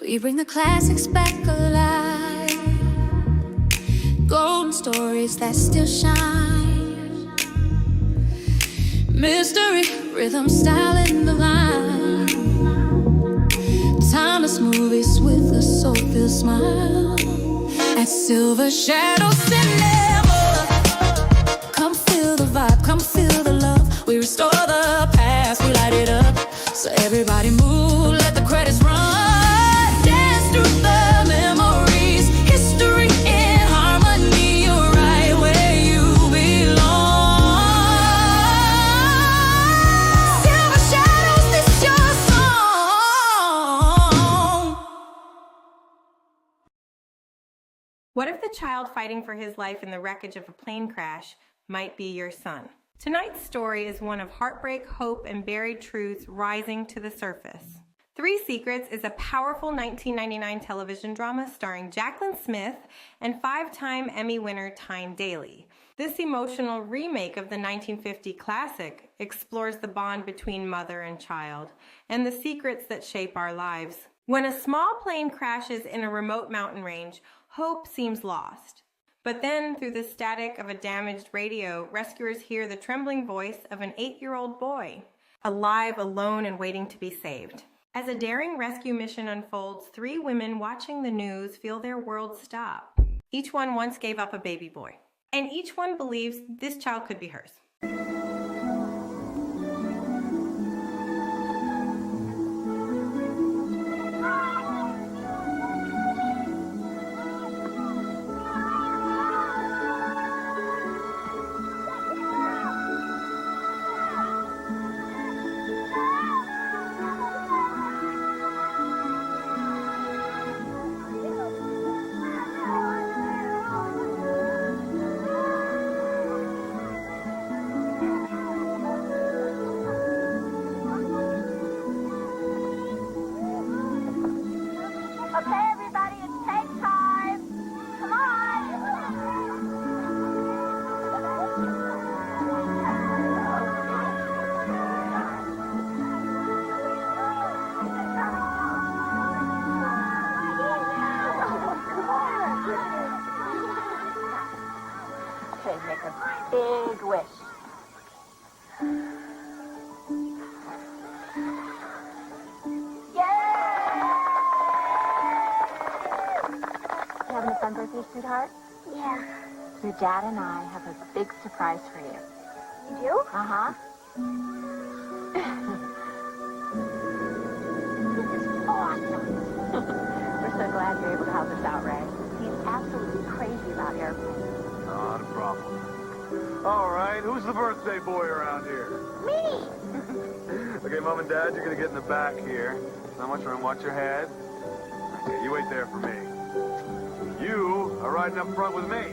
We bring the classics back alive, golden stories that still shine. Mystery, rhythm, style in the line. Timeless movies with a soul-filled smile. At Silver Shadow Cinema, come feel the vibe, come feel the love. We restore the past, we light it up. So everybody move, let the credits run. Dance through the memories, history in harmony. You're right where you belong. Silver Shadows, this your song. What if the child fighting for his life in the wreckage of a plane crash might be your son? Tonight's story is one of heartbreak, hope, and buried truths rising to the surface. Three Secrets is a powerful 1999 television drama starring Jaclyn Smith and five-time Emmy winner Tyne Daly. This emotional remake of the 1950 classic explores the bond between mother and child and the secrets that shape our lives. When a small plane crashes in a remote mountain range, hope seems lost. But then, through the static of a damaged radio, rescuers hear the trembling voice of an 8-year-old boy, alive, alone, and waiting to be saved. As a daring rescue mission unfolds, three women watching the news feel their world stop. Each one once gave up a baby boy, and each one believes this child could be hers. Okay, everybody, it's take time. Come on. Okay, make a big wish. Having a fun birthday, sweetheart? Yeah. Your dad and I have a big surprise for you. You do? Uh-huh. This is awesome. We're so glad you're able to help us out, Ray. He's absolutely crazy about airplanes. Not a problem. All right, who's the birthday boy around here? Me! Okay, Mom and Dad, you're gonna get in the back here. Not much room, watch your head. Okay, you wait there for me. You are riding up front with me.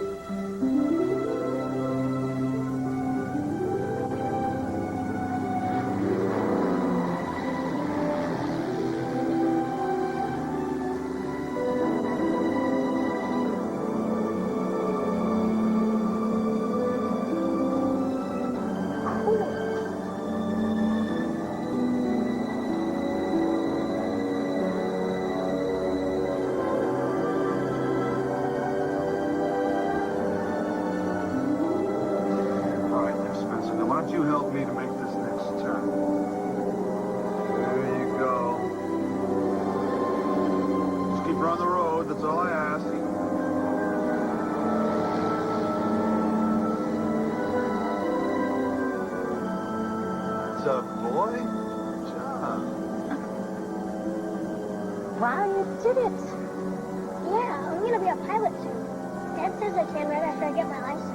Why don't you help me to make this next turn? There you go. Just keep her on the road, that's all I ask. What's up, boy? Good job. Wow, you did it. Yeah, I'm gonna be a pilot soon. Dad says I can right after I get my license.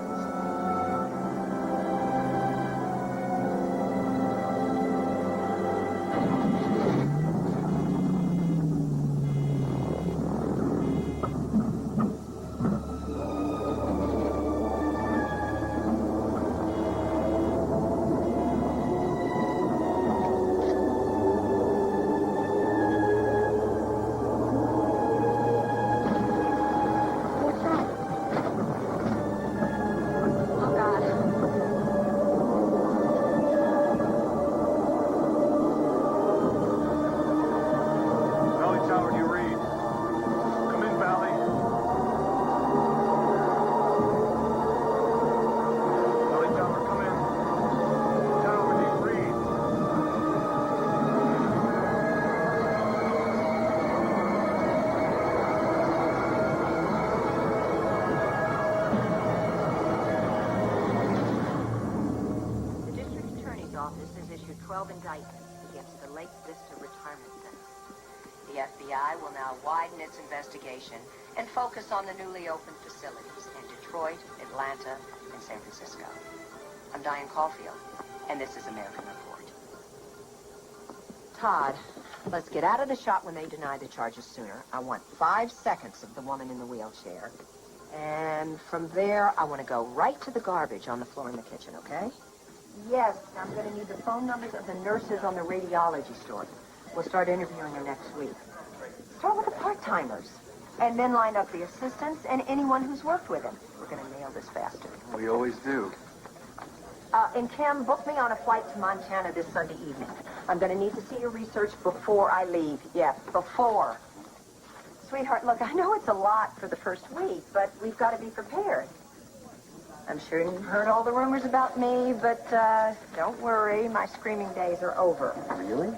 12 indictments against the Lake Vista Retirement Center. The FBI will now widen its investigation and focus on the newly opened facilities in Detroit, Atlanta, and San Francisco. I'm Diane Caulfield, and this is American Report. Todd, let's get out of the shot when they deny the charges sooner. I want 5 seconds of the woman in the wheelchair. And from there, I want to go right to the garbage on the floor in the kitchen, okay? Yes, I'm going to need the phone numbers of the nurses on the radiology store. We'll start interviewing them next week. Start with the part-timers. And then line up the assistants and anyone who's worked with him. We're going to nail this faster. We always do. And Kim, book me on a flight to Montana this Sunday evening. I'm going to need to see your research before I leave. Yes, before. Sweetheart, look, I know it's a lot for the first week, but we've got to be prepared. I'm sure you've heard all the rumors about me, but don't worry, my screaming days are over. Really?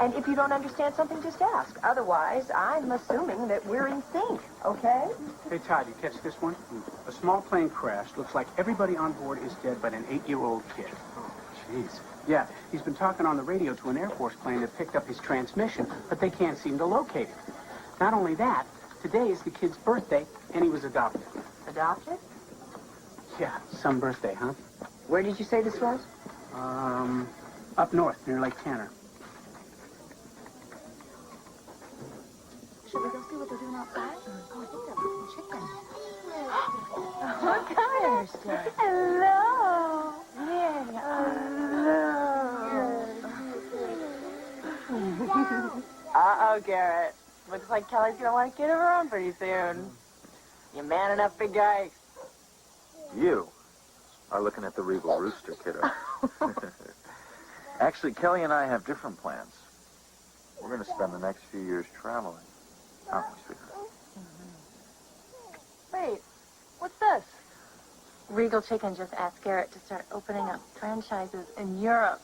And if you don't understand something, just ask. Otherwise, I'm assuming that we're in sync, okay? Hey, Todd, you catch this one? A small plane crashed. Looks like everybody on board is dead but an 8-year-old kid. Oh, jeez. Yeah, he's been talking on the radio to an Air Force plane that picked up his transmission, but they can't seem to locate it. Not only that, today is the kid's birthday, and he was adopted. Adopted? Yeah, some birthday, huh? Where did you say this was? Up north, near Lake Tanner. Should we go see what they're doing outside? Oh, I think they're making chicken. What kind? Hello. Hello. Uh-oh, Garrett. Looks like Kelly's gonna want a kid of her own pretty soon. You man enough, big guy. You are looking at the Regal Rooster, kiddo. Actually, Kelly and I have different plans. We're going to spend the next few years traveling. Aren't we, sweetheart? Wait, what's this? Regal Chicken just asked Garrett to start opening up franchises in Europe.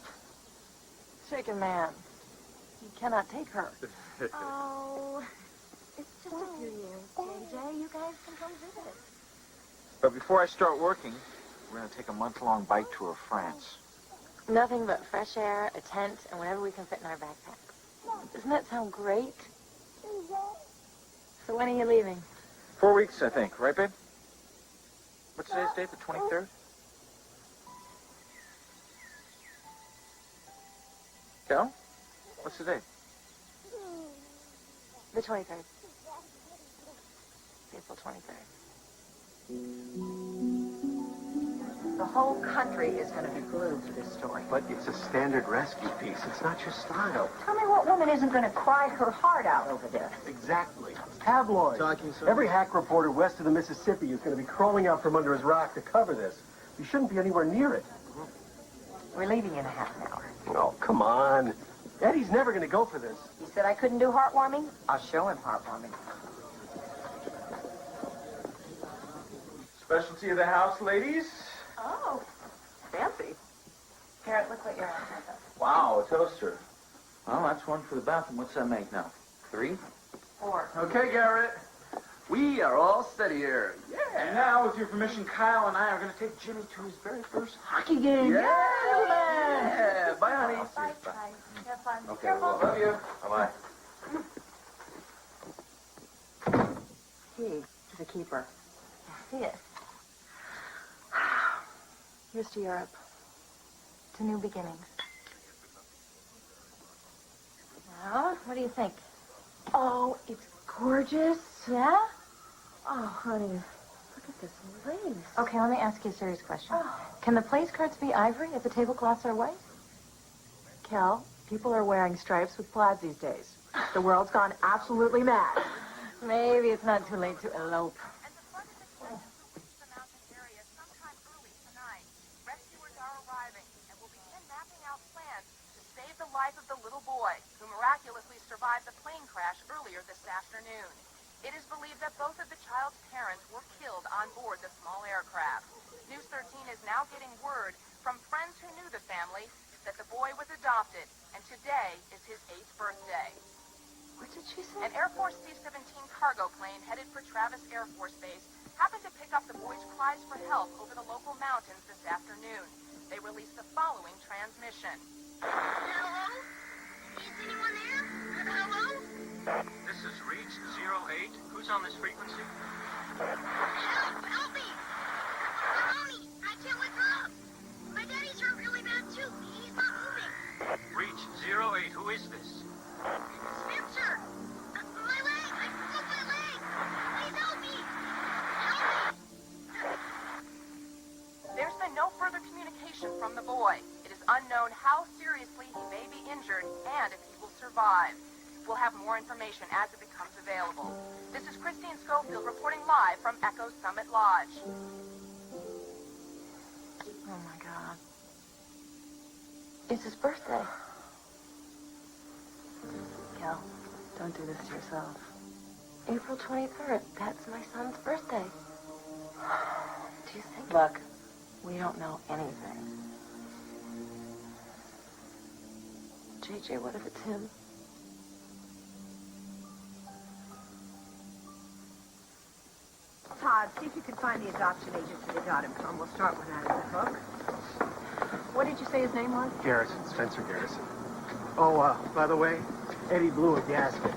Chicken Man. You cannot take her. Oh, it's just a few years, JJ. You guys can come visit. But before I start working, we're going to take a month-long bike tour of France. Nothing but fresh air, a tent, and whatever we can fit in our backpacks. Doesn't that sound great? So when are you leaving? 4 weeks, I think. Right, babe? What's today's date? The 23rd? Cal? What's the date? The 23rd. April 23rd. The whole country is going to be glued to this story. But it's a standard rescue piece. It's not your style. Tell me what woman isn't going to cry her heart out over this? Exactly. Tabloid. Every hack reporter west of the Mississippi is going to be crawling out from under his rock to cover this. You shouldn't be anywhere near it. We're leaving in a half an hour. Oh, come on. Eddie's never going to go for this. He said I couldn't do heartwarming? I'll show him heartwarming. Specialty of the house, ladies. Oh, fancy. Garrett, look what you're on. Wow, a toaster. Well, that's one for the bathroom. What's that make now? 3? 4. Okay, Garrett. We are all set here. Yeah. And now, with your permission, Kyle and I are going to take Jimmy to his very first hockey game. Yeah. Bye, honey. Bye, bye. Have fun. Okay, well, love you. Bye-bye. He is a keeper. See it. Here's to Europe. To new beginnings. Now, what do you think? Oh, it's gorgeous. Yeah? Oh, honey, look at this lace. Okay, let me ask you a serious question. Can the place cards be ivory if the tablecloths are white? Kel, people are wearing stripes with plaids these days. The world's gone absolutely mad. Maybe it's not too late to elope. And the flood is expected to reach the mountain area sometime early tonight. Rescuers are arriving and will begin mapping out plans to save the life of the little boy who miraculously survived the plane crash earlier this afternoon. It is believed that both of the child's parents were killed on board the small aircraft. News 13 is now getting word from friends who knew the family that the boy was adopted, and today is his 8th birthday. What did she say? An Air Force C-17 cargo plane headed for Travis Air Force Base happened to pick up the boy's cries for help over the local mountains this afternoon. They released the following transmission. Hello? Is anyone there? Hello? This is Reach 08. Who's on this frequency? Help! Help me! Mommy, I can't wake her up. My daddy's hurt really bad too. He's not moving. Reach 08. Who is this? Spencer! My leg! I broke my leg! Please help me! Help me! There's been no further communication from the boy. It is unknown how seriously he may be injured and if he will survive. We'll have more information as it becomes available. This is Christine Schofield reporting live from Echo Summit Lodge. Oh my God. It's his birthday. Kel, don't do this to yourself. April 23rd, that's my son's birthday. Do you think? Look, we don't know anything. JJ, what if it's him? Todd, see if you can find the adoption agency they got him from. We'll start with that as a hook. What did you say his name was? Garrison, Spencer Garrison. Oh, by the way, Eddie blew a gasket.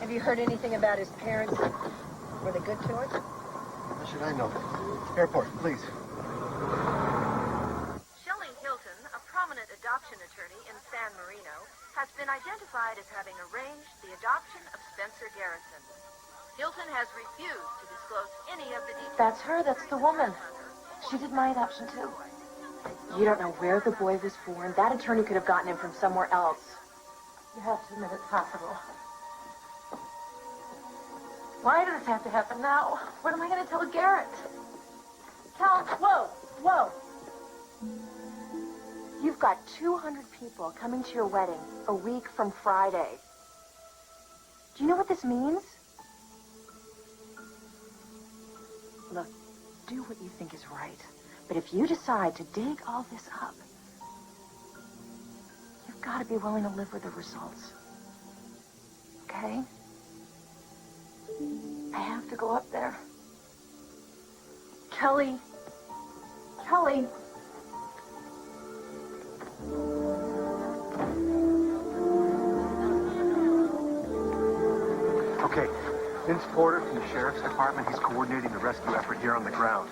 Have you heard anything about his parents? Were they good to us? How should I know? Airport, please. Shelley Hilton, a prominent adoption attorney in San Marino, has been identified as having arranged the adoption of Spencer Garrison. Hilton has refused to disclose any of the details. That's her, that's the woman. She did my adoption too. You don't know where the boy was born. That attorney could have gotten him from somewhere else. You have to admit it's possible. Why does this have to happen now? What am I going to tell Garrett? Cal, whoa. You've got 200 people coming to your wedding a week from Friday. Do you know what this means? Look, do what you think is right. But if you decide to dig all this up, you've got to be willing to live with the results. Okay? I have to go up there. Kelly. Okay, Vince Porter from the Sheriff's Department. He's coordinating the rescue effort here on the ground.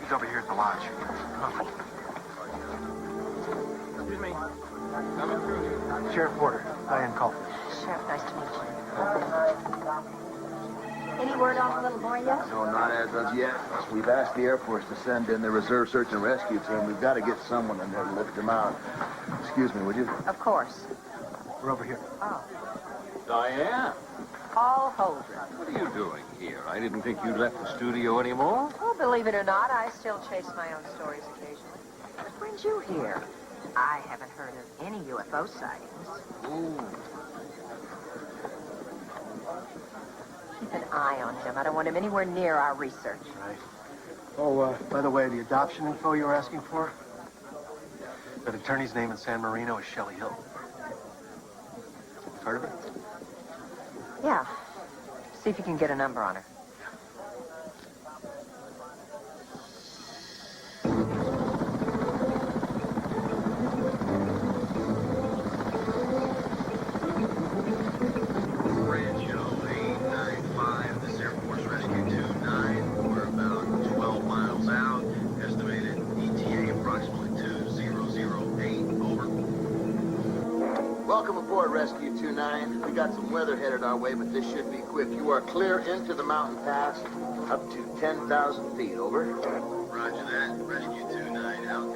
He's over here at the lodge. Excuse me. Coming through. Sheriff Porter, Diane Caulfield. Sheriff, nice to meet you. Any word on the little boy yet? No, not as of yet. We've asked the Air Force to send in the reserve search and rescue team. We've got to get someone in there to lift him out. Excuse me, would you? Of course. We're over here. Oh, Diane, Paul Holdren. what are you doing here? I didn't think you'd left the studio anymore. Well, believe it or not, I still chase my own stories occasionally. What brings you here? I haven't heard of any UFO sightings. Ooh. Keep an eye on him. I don't want him anywhere near our research. Right. Oh, by the way, the adoption info you were asking for? That attorney's name in San Marino is Shelley Hilton. Heard of it? Yeah. See if you can get a number on her. Welcome aboard, Rescue 29. We got some weather headed our way, but this should be quick. You are clear into the mountain pass, up to 10,000 feet, over. Roger that. Rescue 29 out.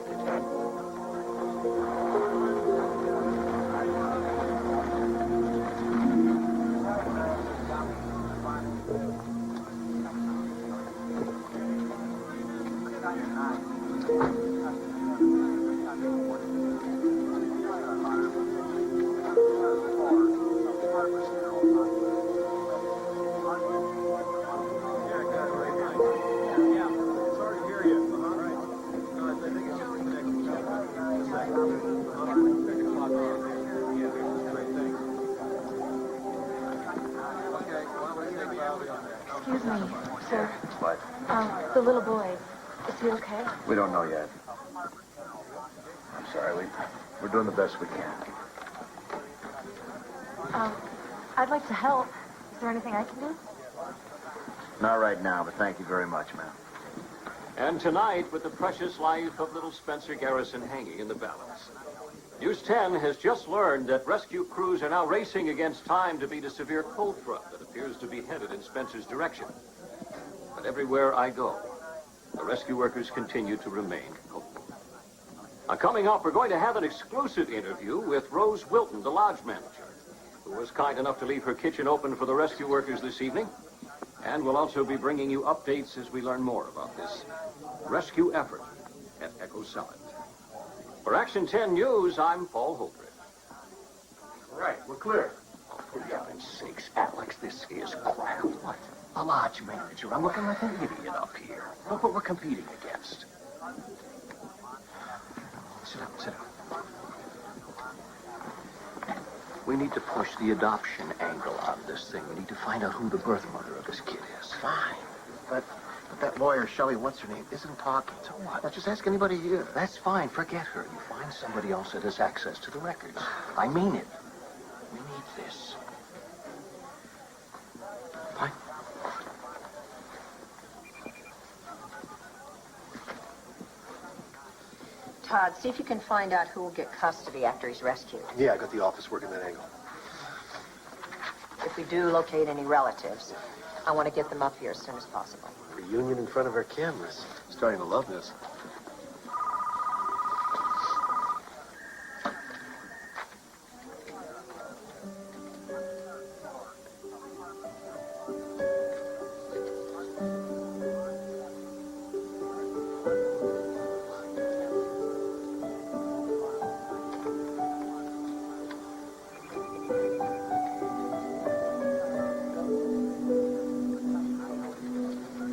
Excuse me, sir. What? The little boy, is he okay? We don't know yet. I'm sorry. We're doing the best we can. I'd like to help. Is there anything I can do? Not right now, but thank you very much, ma'am. And tonight, with the precious life of little Spencer Garrison hanging in the balance. News 10 has just learned that rescue crews are now racing against time to beat a severe cold front that appears to be headed in Spencer's direction. But everywhere I go, the rescue workers continue to remain hopeful. Now, coming up, we're going to have an exclusive interview with Rose Wilton, the lodge manager, who was kind enough to leave her kitchen open for the rescue workers this evening. And we'll also be bringing you updates as we learn more about this rescue effort at Echo Summit. For Action 10 News, I'm Paul Holdred. All right, we're clear. Oh, for heaven's sakes, Alex, this is crap. What? A lodge manager. I'm looking like an idiot up here. Look what we're competing against. Sit down, sit down. We need to push the adoption angle on this thing. We need to find out who the birth mother of this kid is. Fine. But that lawyer, Shelley, what's her name, isn't talking. So what? Now, just ask anybody here. That's fine. Forget her. You find somebody else that has access to the records. I mean it. We need this. Fine. Todd, see if you can find out who will get custody after he's rescued. Yeah, I got the office working that angle. If we do locate any relatives, I want to get them up here as soon as possible. Reunion in front of our cameras. Starting to love this.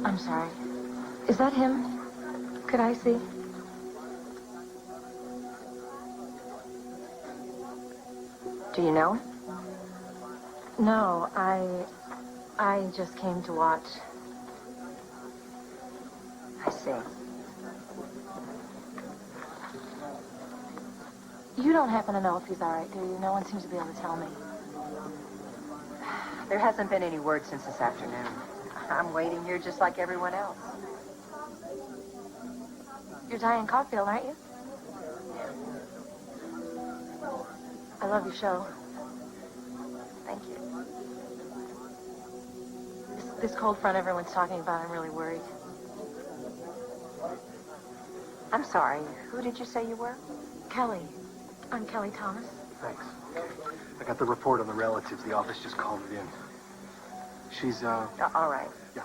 I'm sorry. Is that him? Could I see? Do you know him? No, I just came to watch. I see. You don't happen to know if he's all right, do you? No one seems to be able to tell me. There hasn't been any word since this afternoon. I'm waiting here just like everyone else. You're Diane Caulfield, aren't you? I love your show. Thank you. This cold front everyone's talking about, I'm really worried. I'm sorry. Who did you say you were? Kelly. I'm Kelly Thomas. Thanks. I got the report on the relatives. The office just called it in. She's, All right. Yeah.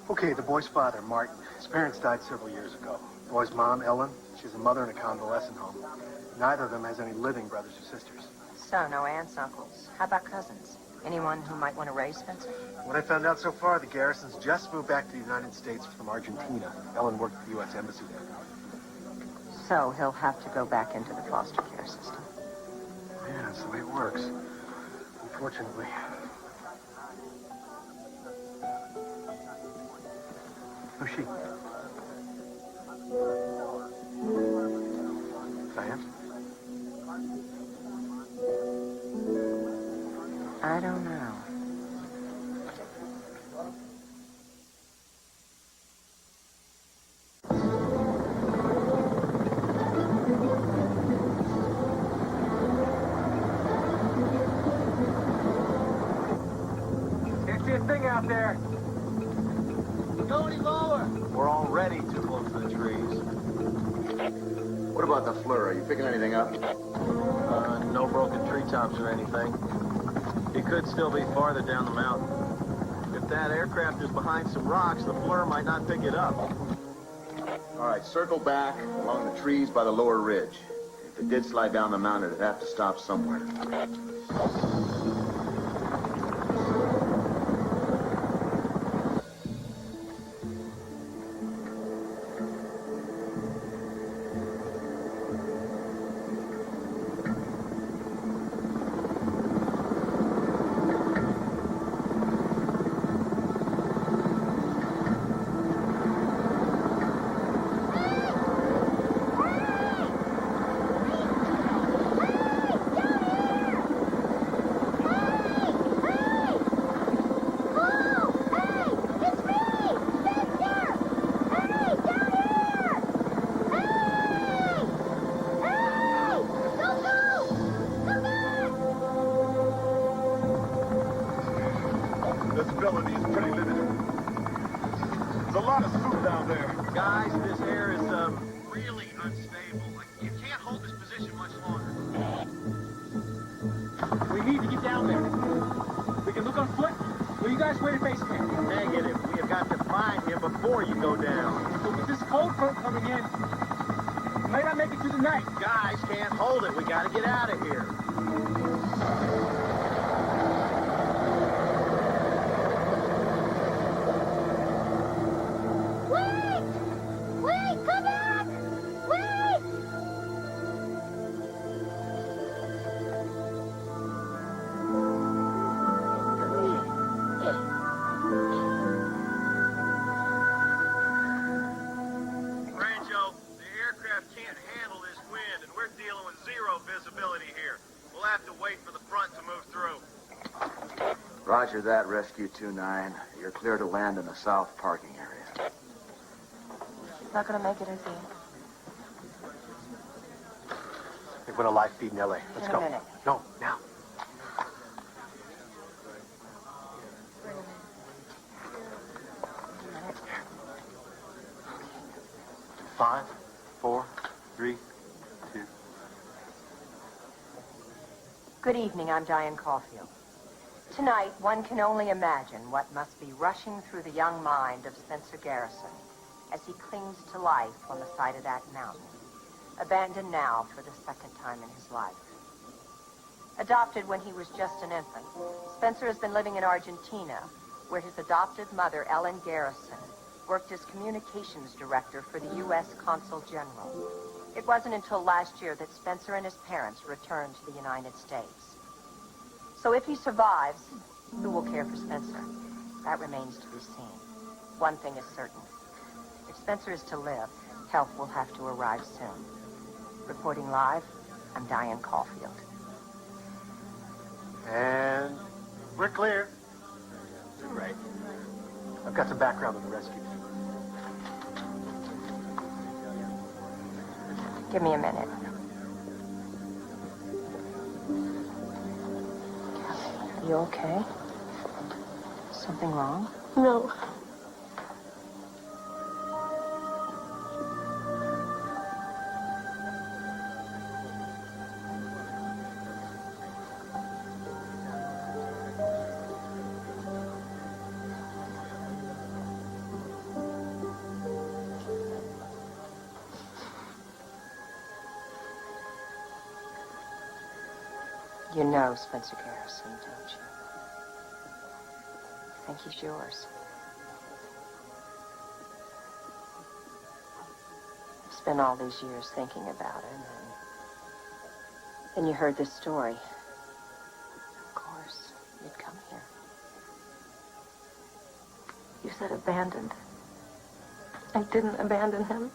Okay, the boy's father, Martin. His parents died several years ago. The boy's mom, Ellen, she's a mother in a convalescent home. Neither of them has any living brothers or sisters. So, no aunts, uncles. How about cousins? Anyone who might want to raise Spencer? What I found out so far, the Garrisons just moved back to the United States from Argentina. Ellen worked at the U.S. Embassy there. So, he'll have to go back into the foster care system. Yeah, that's the way it works. Unfortunately. Who's she? Diane? I don't know. Can't see a thing out there. Go any lower. We're already too close to the trees. What about the fleur? Are you picking anything up? No broken treetops or anything. He could still be farther down the mountain. If that aircraft is behind some rocks, the fleur might not pick it up. All right, circle back along the trees by the lower ridge. If it did slide down the mountain, it'd have to stop somewhere. visibility is pretty limited. There's a lot of soup down there. Guys, this air is, really unstable. Like, you can't hold this position much longer. We need to get down there. We can look on foot. Will you guys wait at base camp? Negative. We have got to find him before you go down. But with this cold front coming in, we might not make it through the night. Guys can't hold it. We gotta get out of here. Wait! Wait! Come back! Wait! Rancho, the aircraft can't handle this wind, and we're dealing with zero visibility here. We'll have to wait for the front to move through. Roger that, Rescue 29. You're clear to land in the south parking area. He's not gonna make it, is he? They're going to live feed in L.A. Let's In a go. minute. No, now. Five, four, three, two. Good evening, I'm Diane Caulfield. Tonight, one can only imagine what must be rushing through the young mind of Spencer Garrison as he clings to life on the side of that mountain, abandoned now for the second time in his life. Adopted when he was just an infant, Spencer has been living in Argentina, where his adopted mother, Ellen Garrison, worked as communications director for the U.S. Consul General. It wasn't until last year that Spencer and his parents returned to the United States. So if he survives, who will care for Spencer? That remains to be seen. One thing is certain. If Spencer is to live, help will have to arrive soon. Reporting live, I'm Diane Caulfield. And we're clear. Great. I've got some background on the rescue. Give me a minute. Kathy, you okay? Something wrong? No. You know Spencer Garrison, don't you? I think he's yours. I've spent all these years thinking about him, and then you heard this story. Of course, you'd come here. You said abandoned. I didn't abandon him.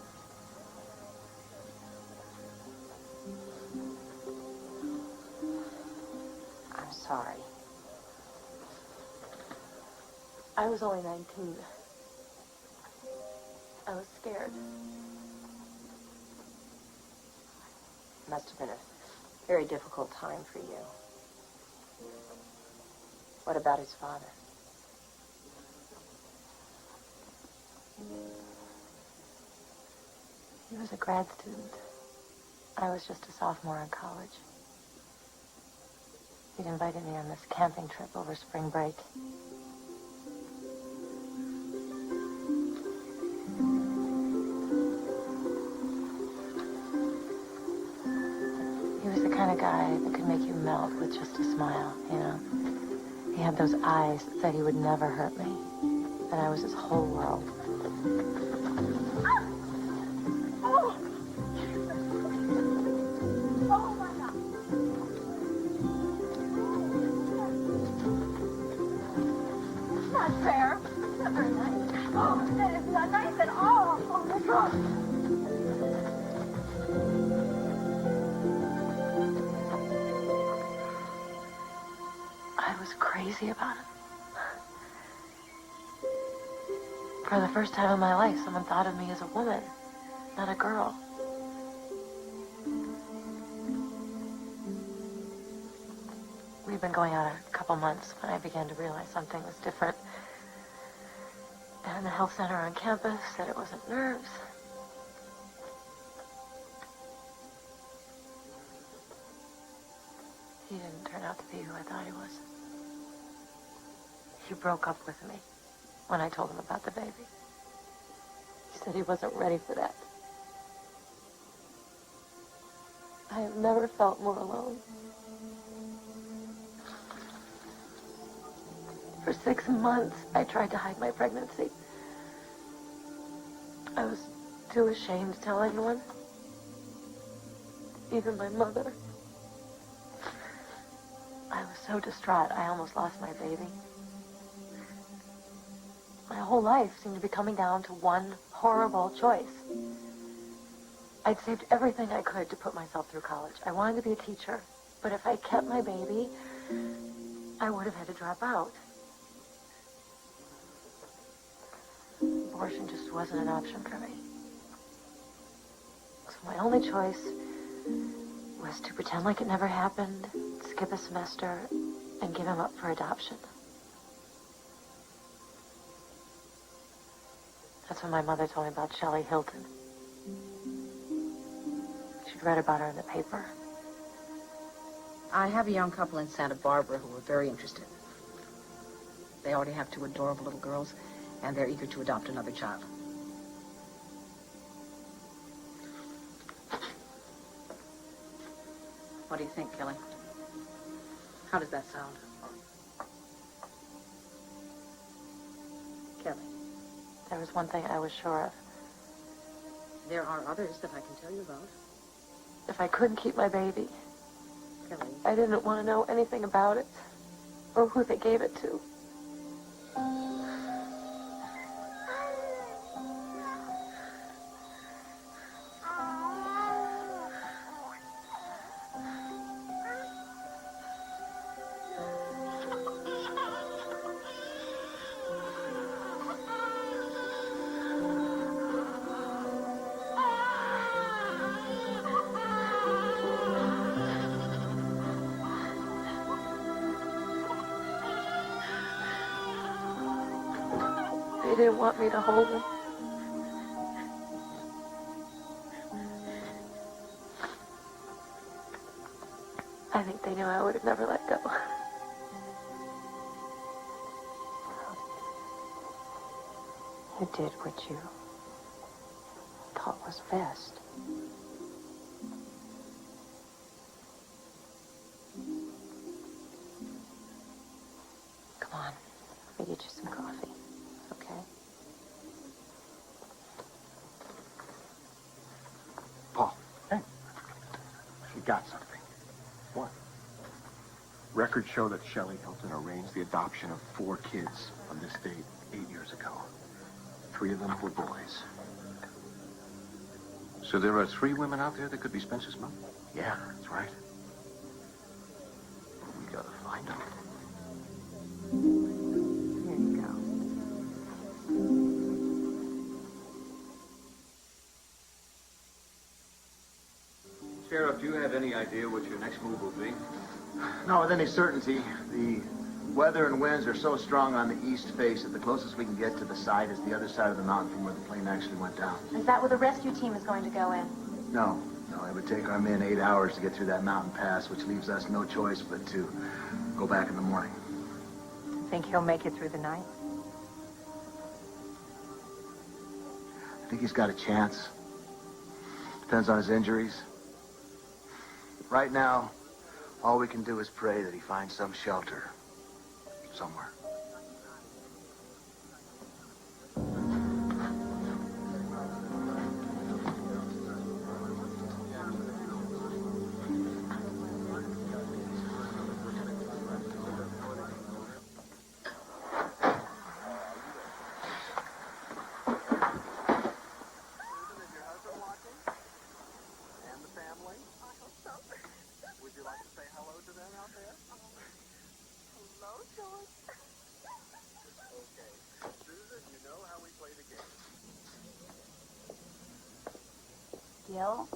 I'm sorry. I was only 19. I was scared. Must have been a very difficult time for you. What about his father? He was a grad student. I was just a sophomore in college. He'd invited me on this camping trip over spring break. He was the kind of guy that could make you melt with just a smile, you know? He had those eyes that said he would never hurt me. And I was his whole world. I was crazy about him. For the first time in my life, someone thought of me as a woman, not a girl. We'd been going out a couple couple months when I began to realize something was different. And the health center on campus said it wasn't nerves. He didn't turn out to be who I thought he was. He broke up with me when I told him about the baby. He said he wasn't ready for that. I have never felt more alone. For 6 months, I tried to hide my pregnancy. I was too ashamed to tell anyone. Even my mother. I was so distraught, I almost lost my baby. My whole life seemed to be coming down to one horrible choice. I'd saved everything I could to put myself through college. I wanted to be a teacher, but if I kept my baby, I would have had to drop out. Abortion just wasn't an option for me. So my only choice was to pretend like it never happened, skip a semester, and give him up for adoption. That's when my mother told me about Shelley Hilton. She'd read about her in the paper. I have a young couple in Santa Barbara who are very interested. They already have 2 adorable little girls, and they're eager to adopt another child. What do you think, Kelly? How does that sound? Kelly? There was one thing I was sure of. There are others that I can tell you about. If I couldn't keep my baby, Kelly? I didn't want to know anything about it or who they gave it to. They didn't want me to hold him. I think they knew I would have never let go. You did what you thought was best. Come on, let me get you some coffee, okay? Paul, hey. She got something. What? Records show that Shelley Hilton arranged the adoption of 4 kids on this date 8 years ago. 3 of them were boys. So there are 3 women out there that could be Spencer's mom? Yeah, that's right. We gotta find them. Here you go. Sheriff, do you have any idea what your next move will be? Not with any certainty. The weather and winds are so strong on the east face that the closest we can get to the side is the other side of the mountain from where the plane actually went down. Is that where the rescue team is going to go in? No, it would take our men 8 hours to get through that mountain pass, which leaves us no choice but to go back in the morning. Think he'll make it through the night? I think he's got a chance. Depends on his injuries. Right now, all we can do is pray that he finds some shelter somewhere. Gil?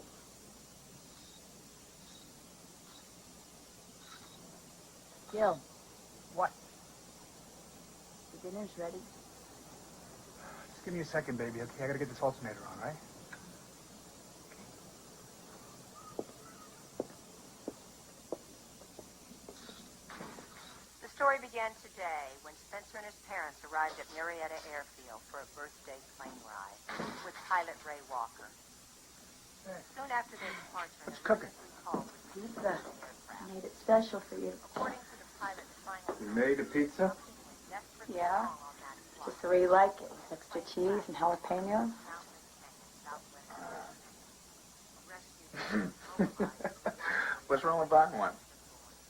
Gil, What? The dinner's ready. Just give me a second, baby, okay? I gotta get this alternator on, right? The story began today when Spencer and his parents arrived at Marietta Airfield for a birthday plane ride with pilot Ray Walker. Soon after their departure, What's cooking? Pizza. I made it special for you. according to the pilot's final You made a pizza? Yeah. Just the way you like it. With extra cheese and jalapenos. What's wrong with buying one?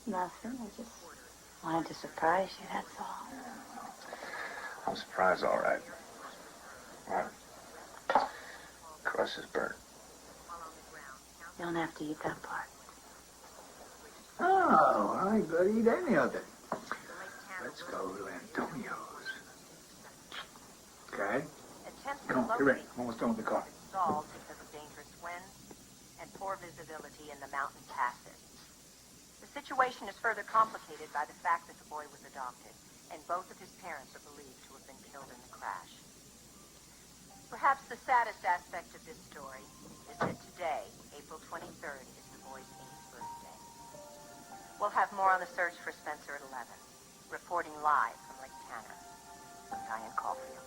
Nothing. I just wanted to surprise you, that's all. I'm surprised, all right. Crust is burnt. You don't have to eat that part. Oh, I ain't gonna eat any of it. Let's go to Antonio's. Okay? Attempts Come to on, get ready. locate I'm almost done with the car. stalled because of dangerous winds and poor visibility in the mountain passes. The situation is further complicated by the fact that the boy was adopted, and both of his parents are believed to have been killed in the crash. Perhaps the saddest aspect of this story is that today, April 23rd, is the boy's 8th birthday. We'll have more on the search for Spencer at 11. Reporting live from Lake Tanner, I'm Diane Caulfield.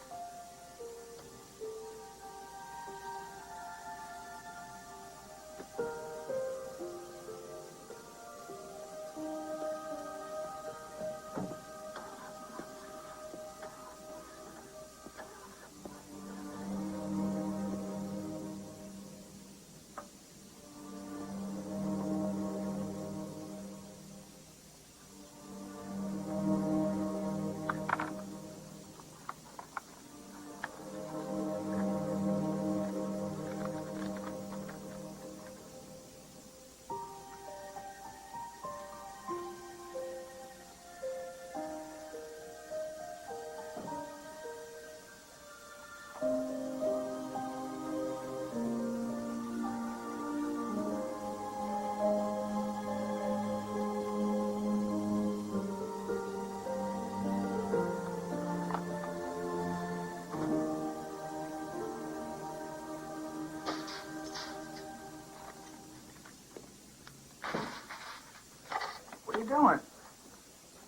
What are you doing?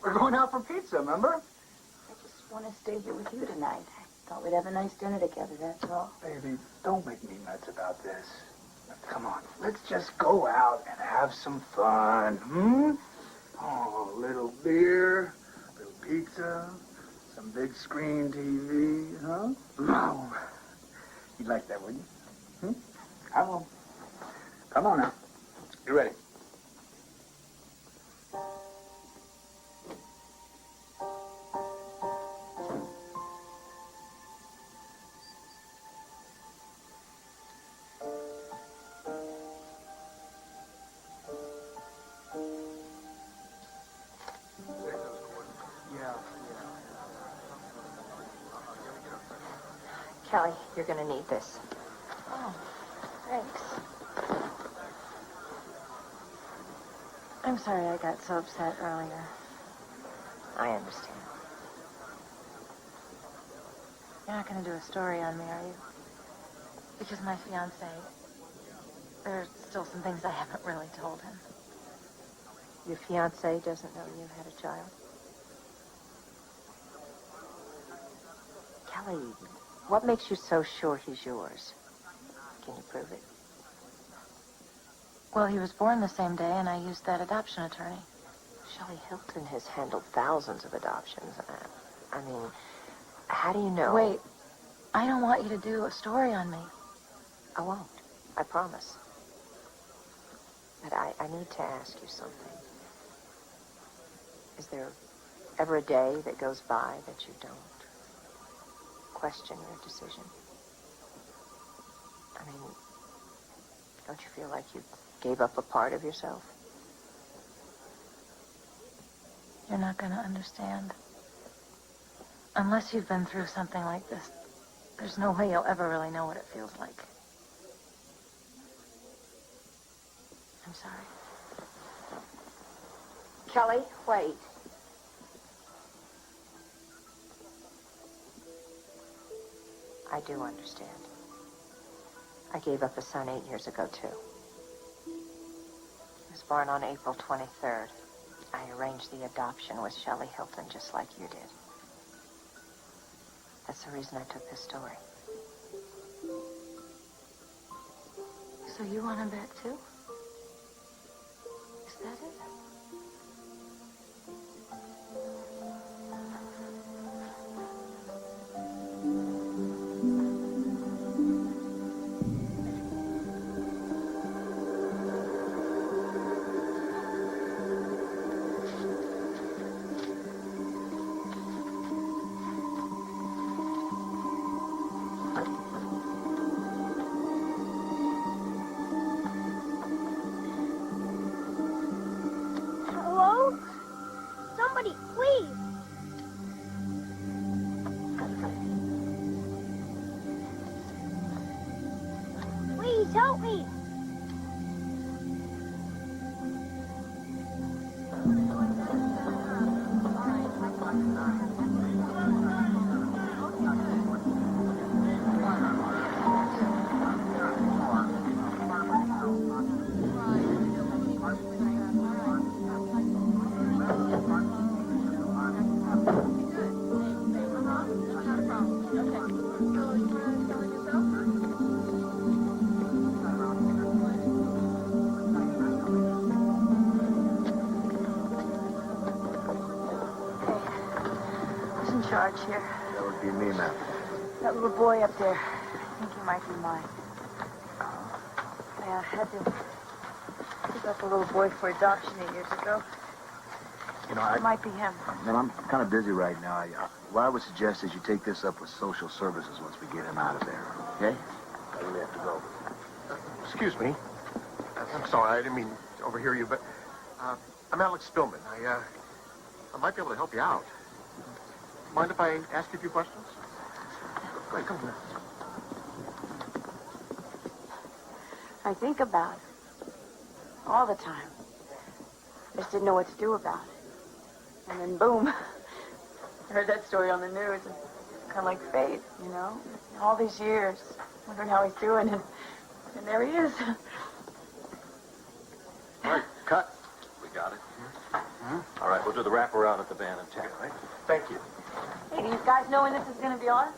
We're going out for pizza, remember? I just want to stay here with you tonight. I thought we'd have a nice dinner together, that's all. Baby, don't make me nuts about this. Come on, let's just go out and have some fun, hmm? Oh, a little beer, a little pizza, some big screen TV, huh? No. You'd like that, wouldn't you? Hmm? Come on. Come on now. You ready? Kelly, you're going to need this. Oh, thanks. I'm sorry I got so upset earlier. I understand. You're not going to do a story on me, are you? Because my fiancé, there are still some things I haven't really told him. Your fiancé doesn't know you had a child? Kelly, what makes you so sure he's yours? Can you prove it? Well, he was born the same day, and I used that adoption attorney. Shelley Hilton has handled thousands of adoptions. I mean, how do you know? Wait, I don't want you to do a story on me. I won't. I promise. But I need to ask you something. Is there ever a day that goes by that you don't question your decision? I mean, don't you feel like you gave up a part of yourself? You're not going to understand. Unless you've been through something like this, there's no way you'll ever really know what it feels like. I'm sorry. Kelly, wait. I do understand. I gave up a son 8 years ago, too. He was born on April 23rd. I arranged the adoption with Shelley Hilton, just like you did. That's the reason I took this story. So you want him back too? Is that it? Hello? Somebody, please. Please help me. Who's in charge here? That would be me, ma'am. That little boy up there. I think he might be mine. Yeah, I had to pick up a little boy for adoption 8 years ago. You know, It might be him. Man, I'm kind of busy right now. What I would suggest is you take this up with social services once we get him out of there, okay? I really have to go. Excuse me. I'm sorry, I didn't mean to overhear you, but I'm Alex Spillman. I might be able to help you out. Mind if I ask you a few questions? Go ahead, come here. I think about it all the time. I just didn't know what to do about it. And then boom, I heard that story on the news, and kind of like fate, you know? All these years, wondering how he's doing, and there he is. All right, cut. We got it. All right, we'll do the wraparound at the van in 10, right? Thank you. Hey, do you guys know when this is going to be on?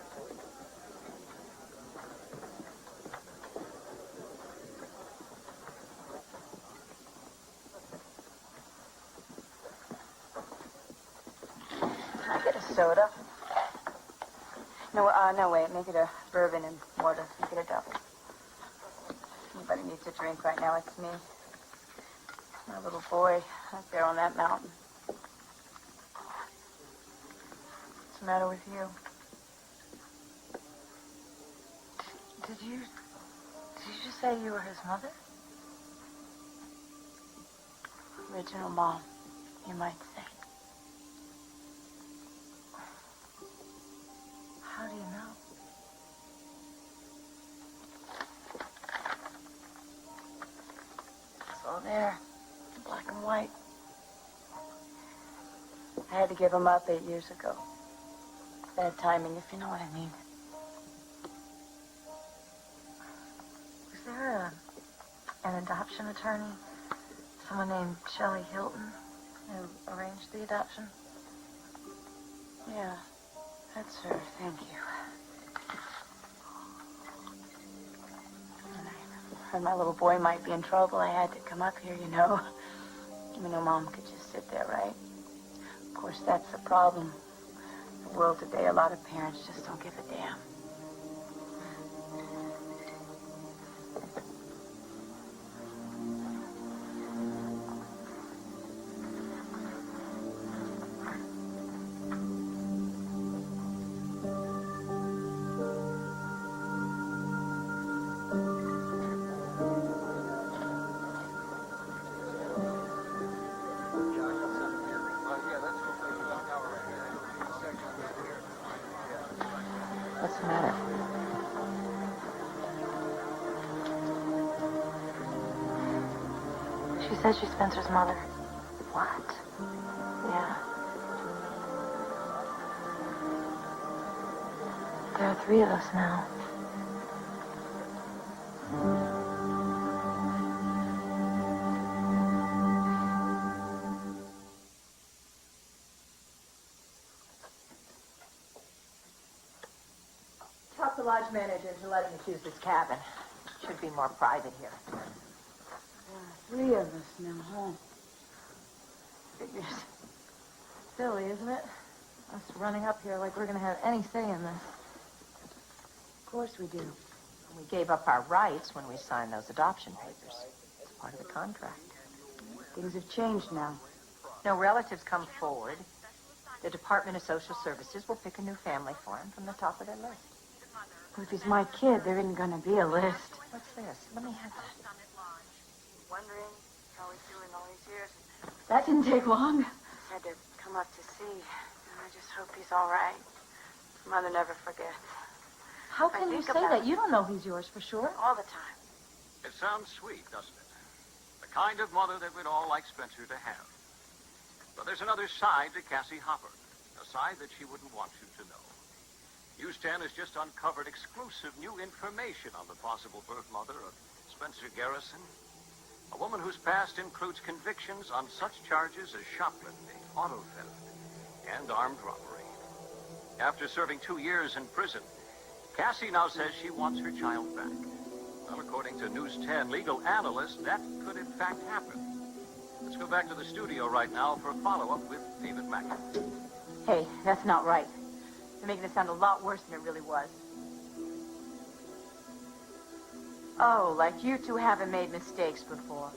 Can I get a soda? No, wait. Make it a bourbon and water. Make it a double. Anybody needs a drink right now, it's me. My little boy up there on that mountain. What's the matter with you? Did you just say you were his mother? Original mom, you might say. How do you know? It's all there, black and white. I had to give him up 8 years ago. Bad timing, if you know what I mean. Was there an adoption attorney? Someone named Shelley Hilton who arranged the adoption? Yeah, that's her. Thank you. When I heard my little boy might be in trouble, I had to come up here, you know. No mom could just sit there, right? Of course, that's the problem. In the world today, a lot of parents just don't give a damn. What's the matter? She said she's Spencer's mother. What? Yeah. There are 3 of us now. Talk the lodge manager to let him choose this cabin. Should be more private here. There are 3 of us now, huh? Figures. Silly, isn't it? Us running up here like we're going to have any say in this. Of course we do. We gave up our rights when we signed those adoption papers. It's part of the contract. Things have changed now. No relatives come forward. The Department of Social Services will pick a new family for him from the top of their list. But if he's my kid, there isn't going to be a list. What's this? Let me have that. Wondering how he's doing all these years. That didn't take long. Had to come up to see. I just hope he's all right. Mother never forgets. How can you say that? You don't know he's yours for sure. All the time. It sounds sweet, doesn't it? The kind of mother that we'd all like Spencer to have. But there's another side to Cassie Hopper, a side that she wouldn't want you to know. News 10 has just uncovered exclusive new information on the possible birth mother of Spencer Garrison, a woman whose past includes convictions on such charges as shoplifting, auto theft, and armed robbery. After serving 2 years in prison, Cassie now says she wants her child back. Well, according to News 10 legal analysts, that could in fact happen. Let's go back to the studio right now for a follow-up with David Macken. Hey, that's not right. You're making it sound a lot worse than it really was. Oh, like you two haven't made mistakes before.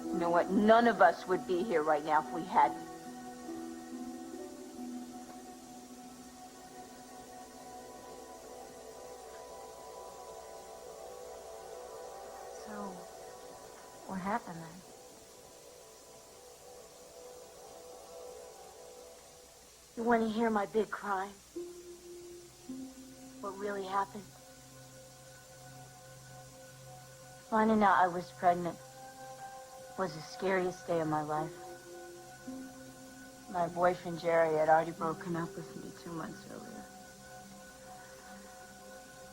You know what? None of us would be here right now if we hadn't. So, what happened then? You want to hear my big crime? What really happened? Finding out I was pregnant was the scariest day of my life. My boyfriend Jerry had already broken up with me 2 months earlier.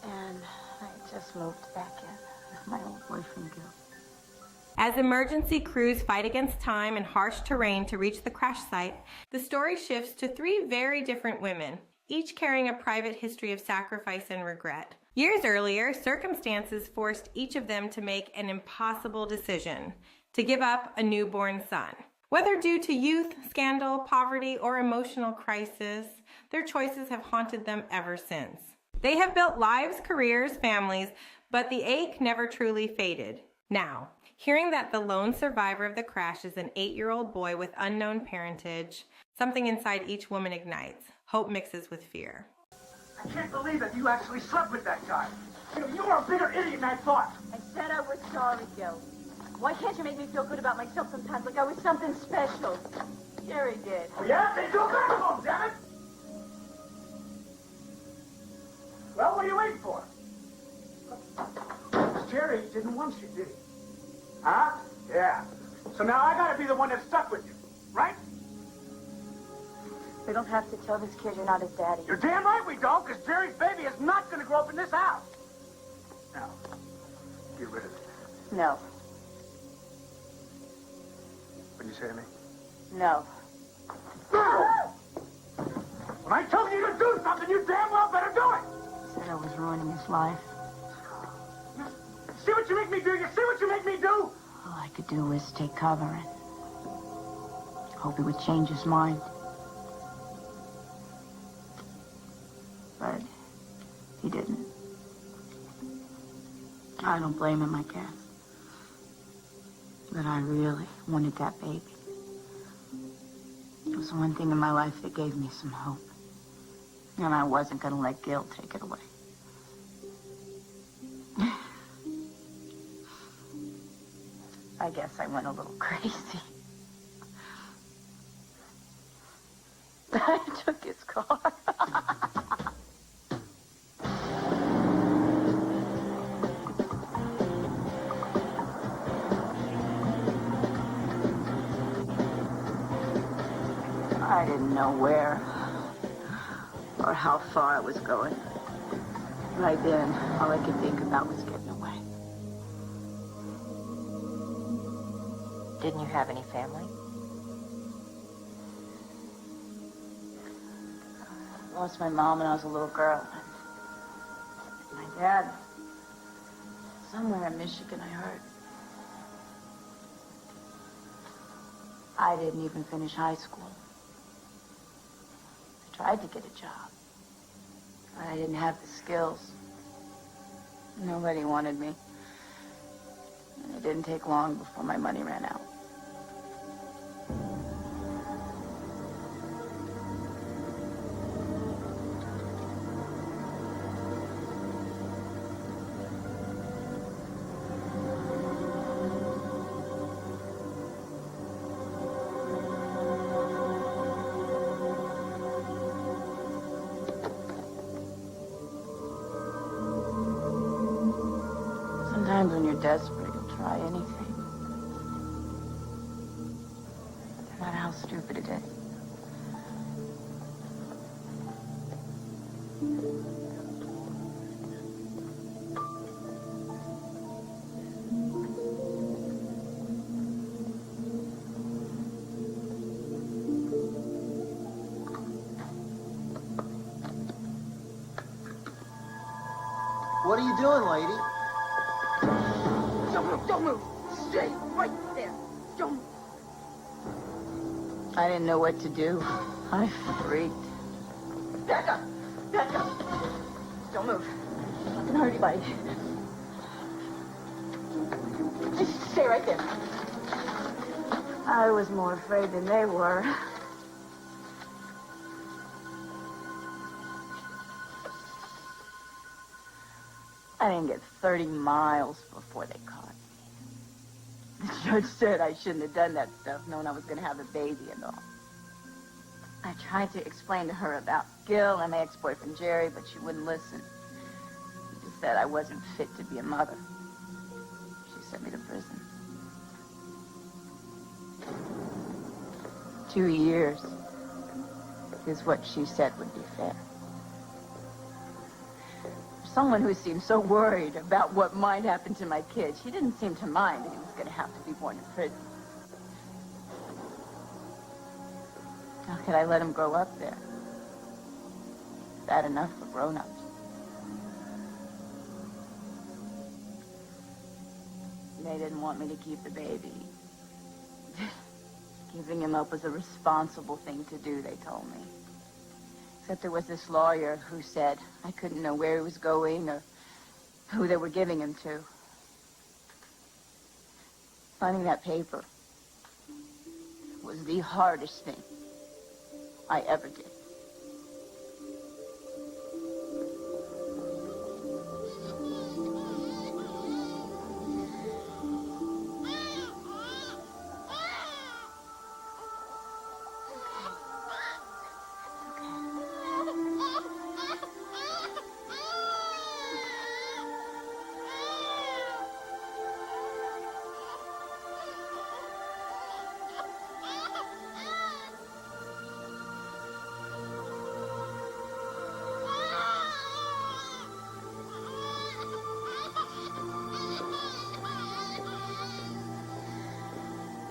And I just moved back in with my old boyfriend Gil. As emergency crews fight against time and harsh terrain to reach the crash site, the story shifts to 3 very different women, each carrying a private history of sacrifice and regret. Years earlier, circumstances forced each of them to make an impossible decision: to give up a newborn son. Whether due to youth, scandal, poverty, or emotional crisis, their choices have haunted them ever since. They have built lives, careers, families, but the ache never truly faded. Now, hearing that the lone survivor of the crash is an 8-year-old boy with unknown parentage, something inside each woman ignites. Hope mixes with fear. I can't believe that you actually slept with that guy. You are a bigger idiot than I thought. I said I was sorry, Gil. Why can't you make me feel good about myself sometimes, like I was something special? Jerry did. Oh, yeah? Then do better for him, damn it! Well, what are you waiting for? Jerry didn't want you, did he? Huh? Yeah. So now I gotta be the one that's stuck with you, right? We don't have to tell this kid you're not his daddy. You're damn right we don't, because Jerry's baby is not gonna grow up in this house. Now, get rid of it. No. What'd you say to me? No. When I tell you to do something, you damn well better do it! I said I was ruining his life. See what you make me do? You see what you make me do? All I could do was take cover and hope he would change his mind. But he didn't. I don't blame him, I guess. But I really wanted that baby. It was the one thing in my life that gave me some hope. And I wasn't going to let Gil take it away. I guess I went a little crazy. I took his car. I didn't know where or how far I was going. Right then, all I could think about was getting away. Didn't you have any family? I lost my mom when I was a little girl. My dad, somewhere in Michigan, I heard. I didn't even finish high school. I tried to get a job, but I didn't have the skills. Nobody wanted me. And it didn't take long before my money ran out. Sometimes when you're desperate, you'll try anything. No matter how stupid it is. What are you doing, lady? Don't move, don't move. Stay right there. Don't. I didn't know what to do. I freaked. Back up! Back up! Don't move. I'm not gonna hurt anybody. Just stay right there. I was more afraid than they were. I didn't get 30 miles before they caught me. The judge said I shouldn't have done that stuff, knowing I was going to have a baby and all. I tried to explain to her about Gil and my ex-boyfriend Jerry, but she wouldn't listen. She just said I wasn't fit to be a mother. She sent me to prison. 2 years is what she said would be fair. Someone who seemed so worried about what might happen to my kid, she didn't seem to mind that he was going to have to be born in prison. How could I let him grow up there? Bad enough for grown-ups. They didn't want me to keep the baby. Giving him up was a responsible thing to do, they told me. Except there was this lawyer who said I couldn't know where he was going or who they were giving him to. Finding that paper was the hardest thing I ever did.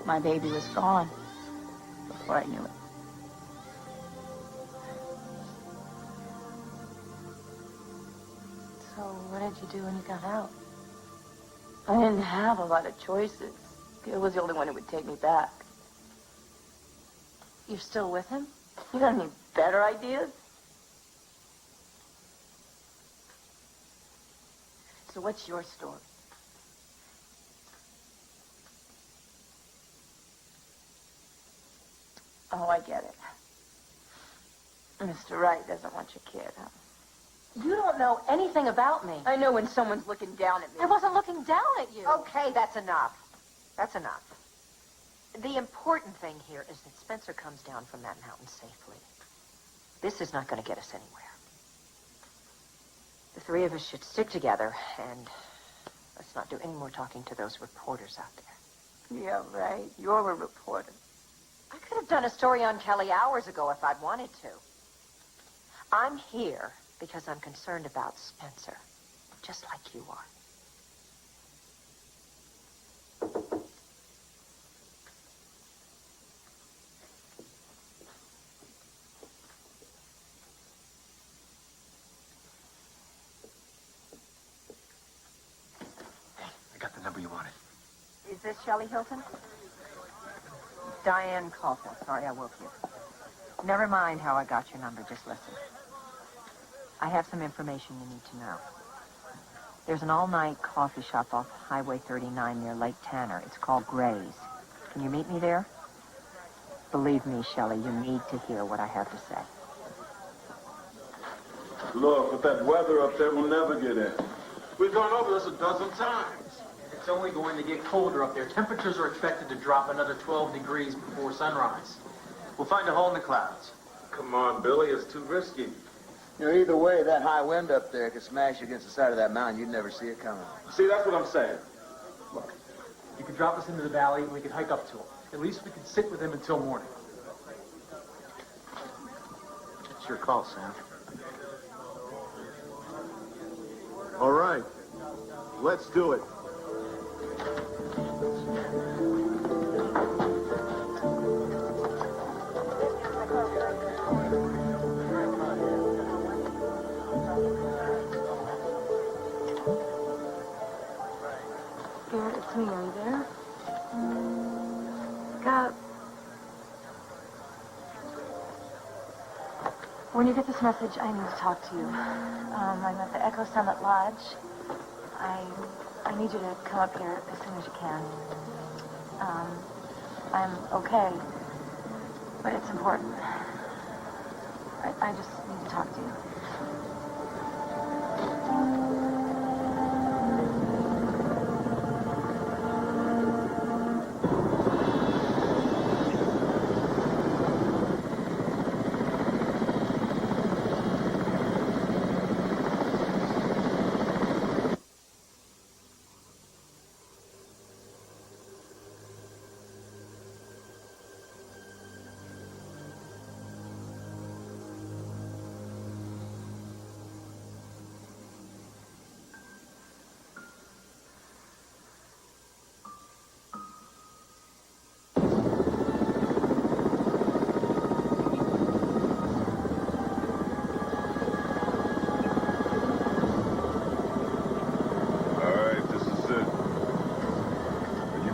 My baby was gone before I knew it. So what did you do when you got out? I didn't have a lot of choices. Gil was the only one who would take me back. You're still with him? You got any better ideas? So what's your story? Oh, I get it. Mr. Wright doesn't want your kid, huh? You don't know anything about me. I know when someone's looking down at me. I wasn't looking down at you. Okay, that's enough. That's enough. The important thing here is that Spencer comes down from that mountain safely. This is not going to get us anywhere. The three of us should stick together, and let's not do any more talking to those reporters out there. Yeah, right. You're a reporter. I could have done a story on Kelly hours ago if I'd wanted to. I'm here because I'm concerned about Spencer, just like you are. I got the number you wanted. Is this Shelley Hilton? Diane Caulfield. Sorry I woke you. Never mind how I got your number. Just listen. I have some information you need to know. There's an all-night coffee shop off Highway 39 near Lake Tanner. It's called Gray's. Can you meet me there? Believe me, Shelley, you need to hear what I have to say. Look, with that weather up there, we'll never get in. We've gone over this a dozen times. It's only going to get colder up there. Temperatures are expected to drop another 12 degrees before sunrise. We'll find a hole in the clouds. Come on, Billy, it's too risky. You know, either way, that high wind up there could smash you against the side of that mountain. You'd never see it coming. See, that's what I'm saying. Look, you could drop us into the valley and we could hike up to him. At least we could sit with him until morning. It's your call, Sam. All right. Let's do it. Garrett, it's me. Are you there? God. When you get this message, I need to talk to you. I'm at the Echo Summit Lodge. I need you to come up here as soon as you can. I'm okay, but it's important. I just need to talk to you.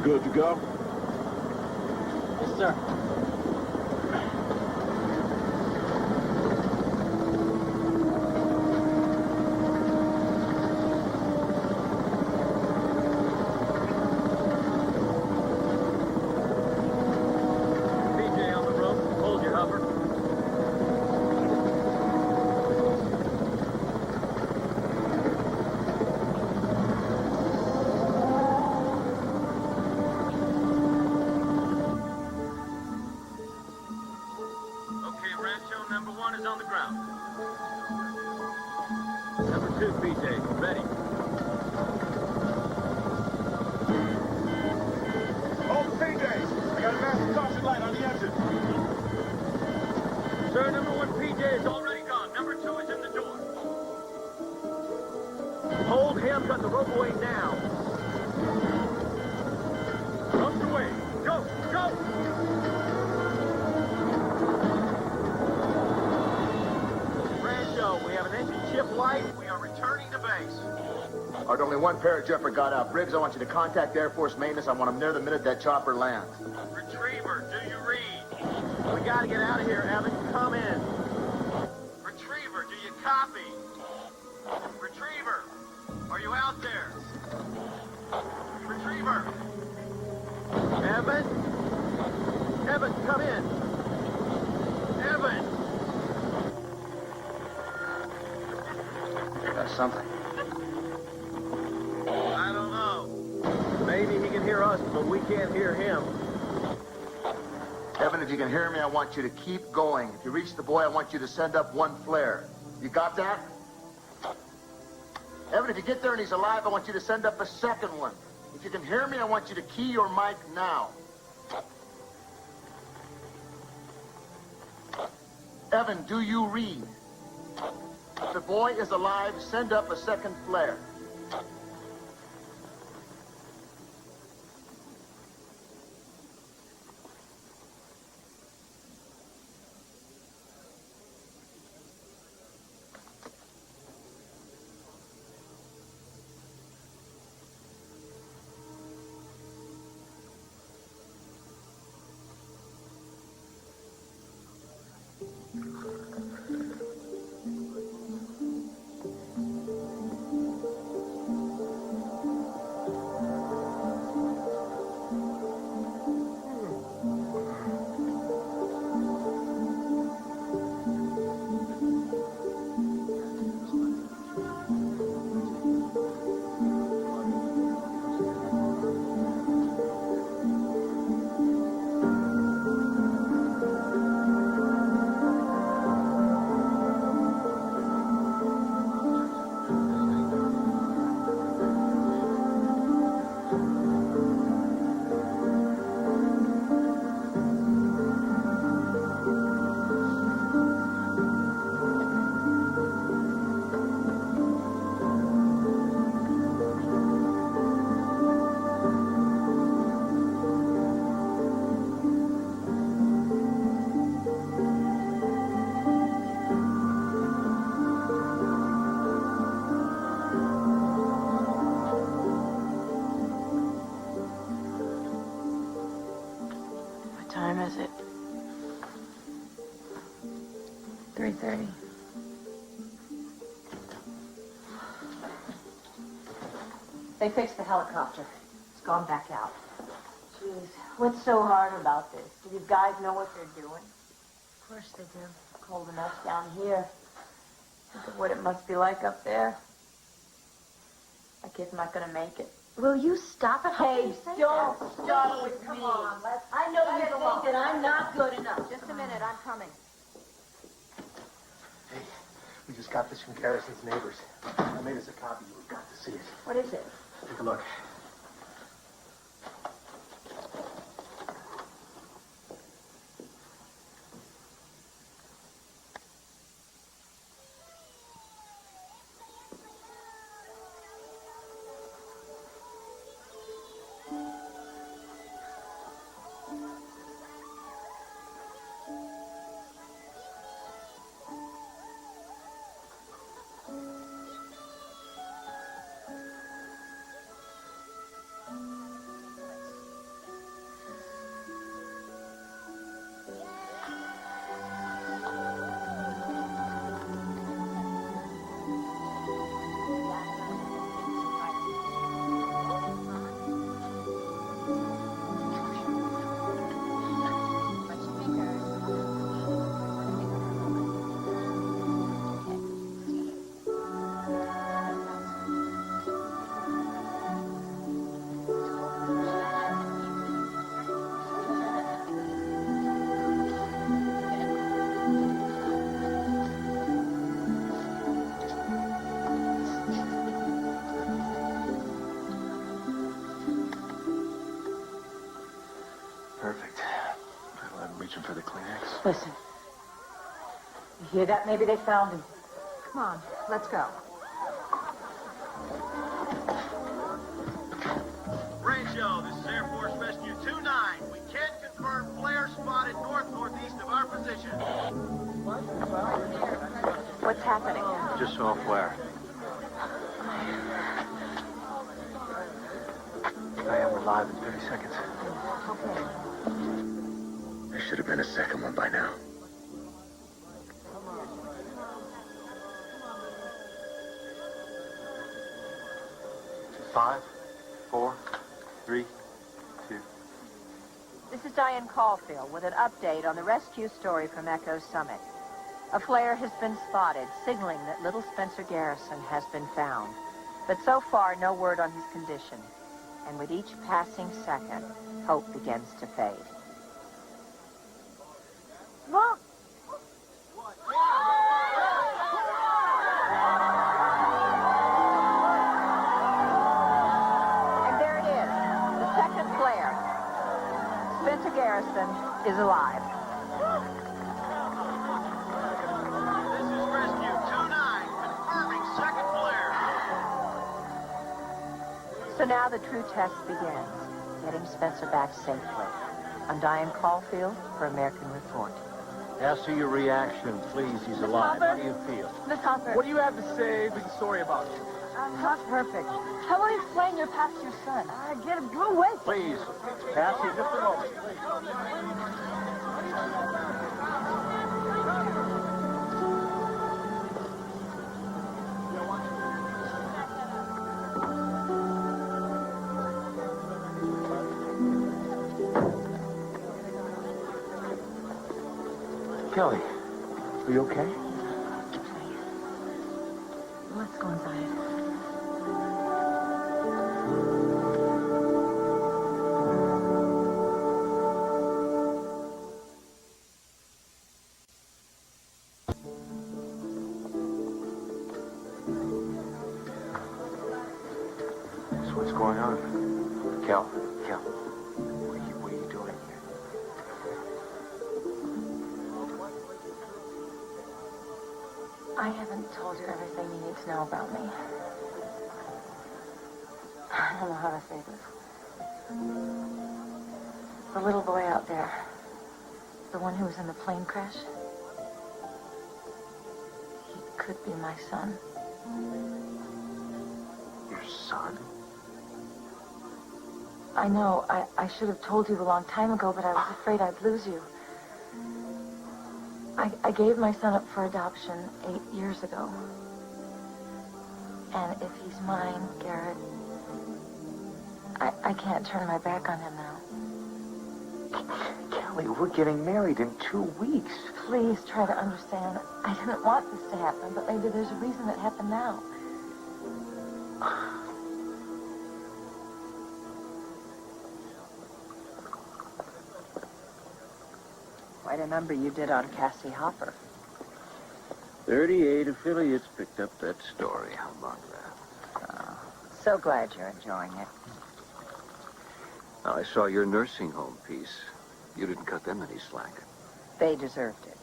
Good to go? Yes, sir. PJ on the rope. Hold your hover. Number one is on the ground. Number two, PJ, ready. Hold the PJs. I got a massive caution light on the engine. Sir, number one PJ is already gone. Number two is in the door. Hold him, cut the rope away now. Ropes away. Go, go! We have an engine chip light. We are returning to base. All right, only one parajumper got out. Briggs, I want you to contact Air Force Maintenance. I want them there the minute that chopper lands. Retriever, do you read? We gotta get out of here, Evan. Come in. Retriever, do you copy? Retriever, are you out there? Retriever. Evan? Evan, come in. Evan! That's something. I don't know. Maybe he can hear us, but we can't hear him. Evan, if you can hear me, I want you to keep going. If you reach the boy, I want you to send up one flare. You got that? Evan, if you get there and he's alive, I want you to send up a second one. If you can hear me, I want you to key your mic now. Evan, do you read? If the boy is alive, send up a second flare. What time is it? 3:30. They fixed the helicopter. It's gone back out. Jeez, what's so hard about this? Do these guys know what they're doing? Of course they do. Cold enough down here. Think of what it must be like up there. My kid's not gonna make it. Will you stop it? How can Hey, you say don't that? start Please, with come me. on. I know you think that I'm not good enough. Just a minute, I'm coming. Hey, we just got this from Garrison's neighbors. I made us a copy. You've got to see it. What is it? Take a look. Perfect. I'm reaching for the Kleenex. Listen. You hear that? Maybe they found him. Come on, let's go. Rachel, this is Air Force Rescue 29. We can't confirm flare spotted north-northeast of our position. What's happening? Just saw a flare. I am alive in 30 seconds. Okay. There should have been a second one by now. Five, 4, 3, 2. This is Diane Caulfield with an update on the rescue story from Echo Summit. A flare has been spotted, signaling that little Spencer Garrison has been found. But so far, no word on his condition. And with each passing second, hope begins to fade. Look! And there it is, the second flare. Spencer Garrison is alive. This is Rescue 2. So now the true test begins. Getting Spencer back safely. I'm Diane Caulfield for American Report. As to your reaction, please, he's Miss alive. Hopper? How do you feel? Miss Hopper. What do you have to say? Big story about you. Not perfect. How will you explain your past to your son? Get him, go away. Please, Cassie, just a moment. Kelly, are you okay? Let's go inside. So what's going on? Kel, what are you doing here? I haven't told you everything you need to know about me. I don't know how to say this. The little boy out there, the one who was in the plane crash, he could be my son. Your son? I know, I should have told you a long time ago, but I was afraid I'd lose you. I gave my son up for adoption 8 years ago. And if he's mine, Garrett, I can't turn my back on him now. Kelly, we're getting married in 2 weeks. Please try to understand. I didn't want this to happen, but maybe there's a reason it happened now. Quite a number you did on Cassie Hopper. 38 affiliates picked up that story. How about that? So glad you're enjoying it. Now, I saw your nursing home piece. You didn't cut them any slack. They deserved it.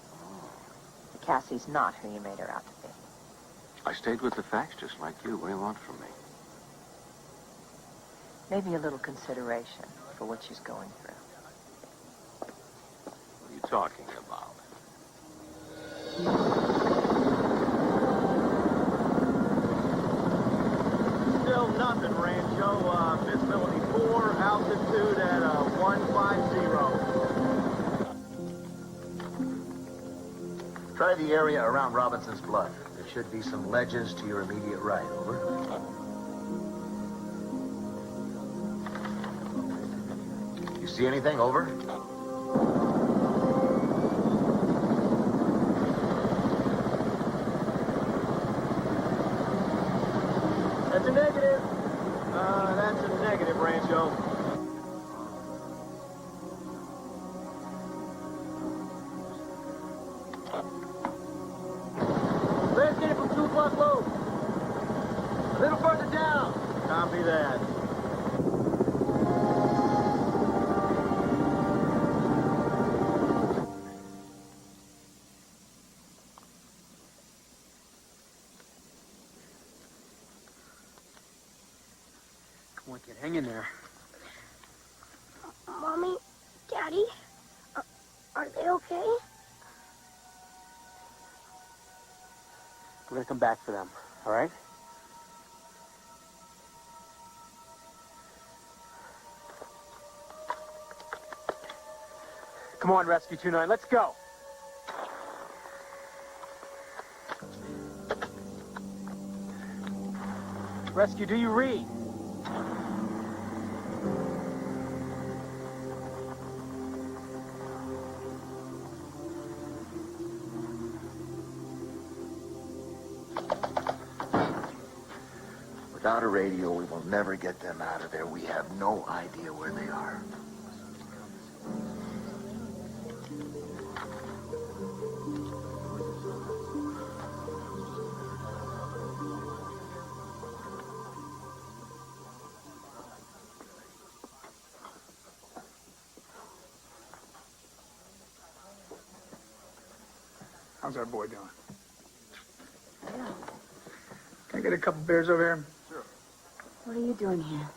Cassie's not who you made her out to be. I stayed with the facts just like you. What do you want from me? Maybe a little consideration for what she's going through. What are you talking about? Still nothing, Rancho. Visibility 4, altitude at 150. Try the area around Robinson's Bluff. There should be some ledges to your immediate right. Over. You see anything? Over. That's a negative. That's a negative, Rancho. Let's get it from 2 o'clock low. A little further down. Copy that. Come on, kid, hang in there. Mommy, Daddy, are they okay? We're gonna come back for them, all right? Come on, Rescue 29, let's go. Rescue, do you read? Without a radio, we will never get them out of there. We have no idea where they are. How's our boy doing? Can I get a couple beers over here? What are you doing here?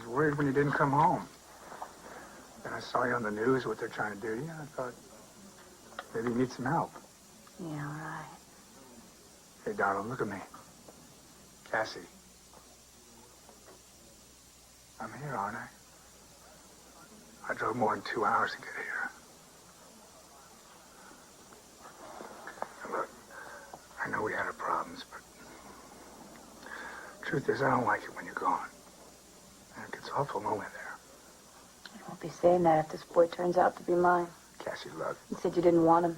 was worried when you didn't come home. Then I saw you on the news, what they're trying to do to you, and I thought, maybe you need some help. Yeah, right. Hey, darling, look at me. Cassie. I'm here, aren't I? I drove more than 2 hours to get here. And look, I know we had our problems, but truth is, I don't like it when you're gone. And it gets awful lonely there. You won't be saying that if this boy turns out to be mine. Cassie, look. You said you didn't want him.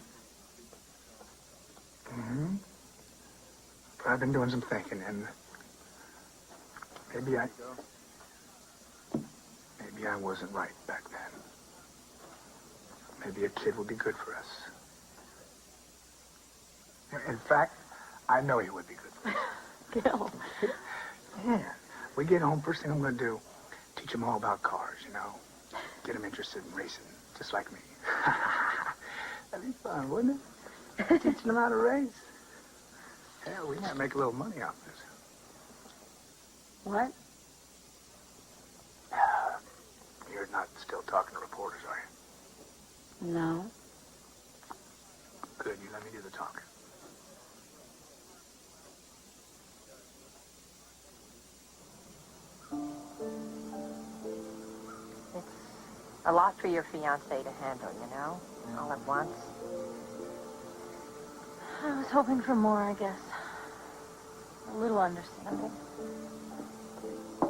Mm-hmm. But I've been doing some thinking, and maybe I wasn't right back then. Maybe a kid would be good for us. In fact, I know he would be good for us. Gil. Yeah. We get home, first thing I'm going to do, teach him all about cars, you know. Get him interested in racing, just like me. That'd be fun, wouldn't it? Teaching him how to race. Hell, we might make a little money off this. What? You're not still talking to reporters, are you? No. Good, you let me do the talking. It's a lot for your fiancé to handle, you know, all at once. I was hoping for more, I guess. A little understanding.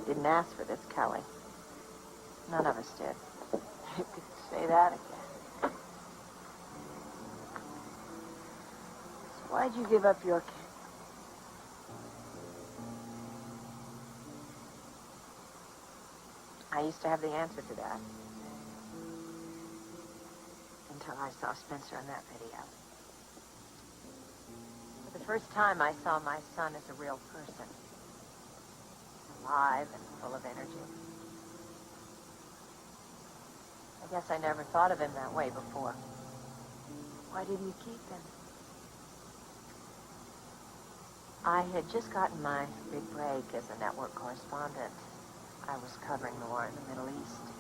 Didn't ask for this, Kelly. None of us did. You could say that again. So why'd you give up your kid? I used to have the answer to that. Until I saw Spencer in that video. For the first time, I saw my son as a real person. Alive and full of energy. I guess I never thought of him that way before. Why didn't you keep him? I had just gotten my big break as a network correspondent. I was covering the war in the Middle East.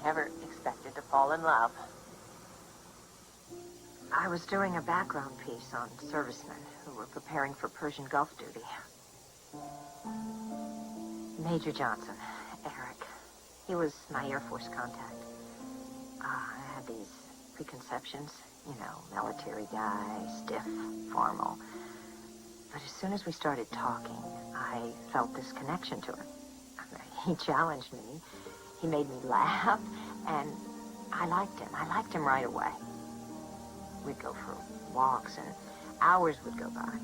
Never expected to fall in love. I was doing a background piece on servicemen who were preparing for Persian Gulf duty. Major Johnson, Eric. He was my Air Force contact. I had these preconceptions, you know, military guy, stiff, formal. But as soon as we started talking, I felt this connection to him. He challenged me. He made me laugh, and I liked him. I liked him right away. We'd go for walks, and hours would go by.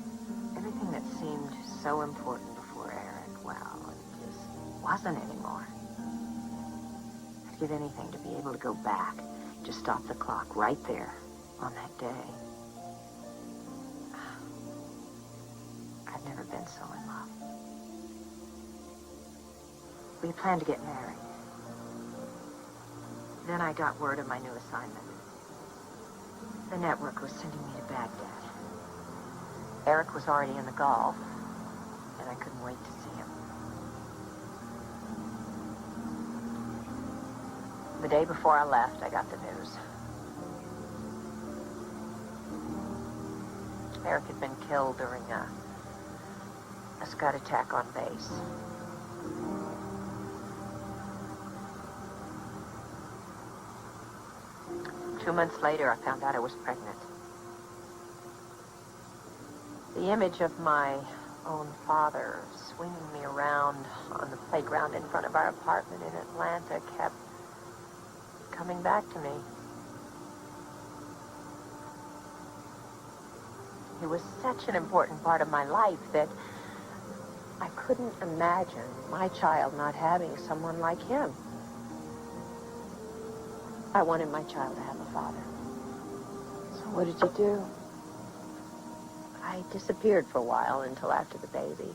Everything that seemed so important before Eric, well, it just wasn't anymore. I'd give anything to be able to go back, to stop the clock right there on that day. I've never been so in love. We planned to get married. Then I got word of my new assignment. The network was sending me to Baghdad. Eric was already in the Gulf, and I couldn't wait to see him. The day before I left, I got the news. Eric had been killed during a Scud attack on base. Two months later, I found out I was pregnant. The image of my own father swinging me around on the playground in front of our apartment in Atlanta kept coming back to me. He was such an important part of my life that I couldn't imagine my child not having someone like him. I wanted my child to have a father. So what did you do? I disappeared for a while until after the baby.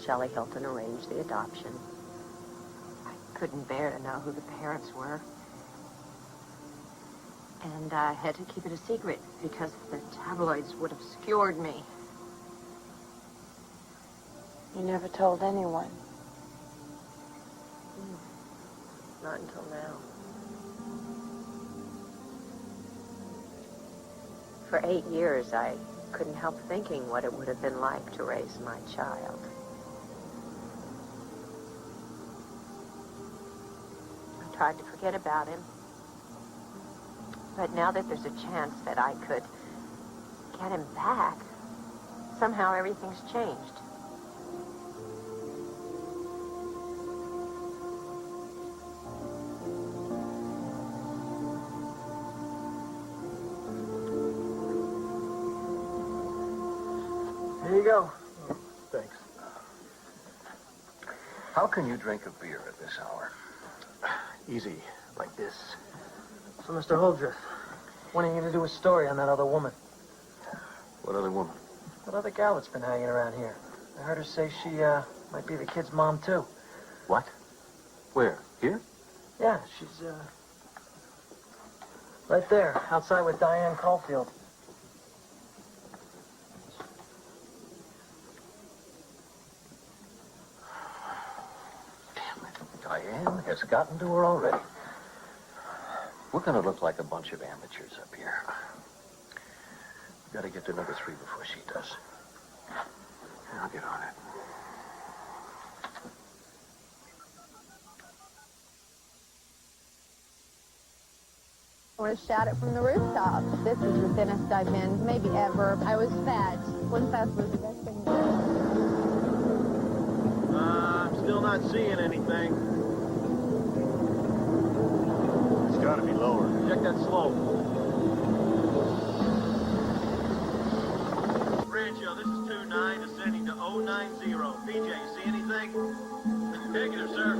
Shelley Hilton arranged the adoption. I couldn't bear to know who the parents were. And I had to keep it a secret because the tabloids would have obscured me. You never told anyone. Not until now. For 8 years, I couldn't help thinking what it would have been like to raise my child. I tried to forget about him. But now that there's a chance that I could get him back, somehow everything's changed. Here you go. Thanks. How can you drink a beer at this hour? Easy, like this. So, Mr. Holdreth, when are you going to do a story on that other woman? What other woman? That other gal that's been hanging around here. I heard her say she, might be the kid's mom, too. What? Where? Here? Yeah, she's, right there, outside with Diane Caulfield. Diane has gotten to her already. We're going to look like a bunch of amateurs up here. We've got to get to number 3 before she does. I'll get on it. I want to shout it from the rooftop. This is the thinnest I've been, maybe ever. I was fat. One fast was the best thing. I'm still not seeing anything. It's got to be lower. Check that slope. Rancho, this is 29 descending to 090. PJ, you see anything? Negative, sir.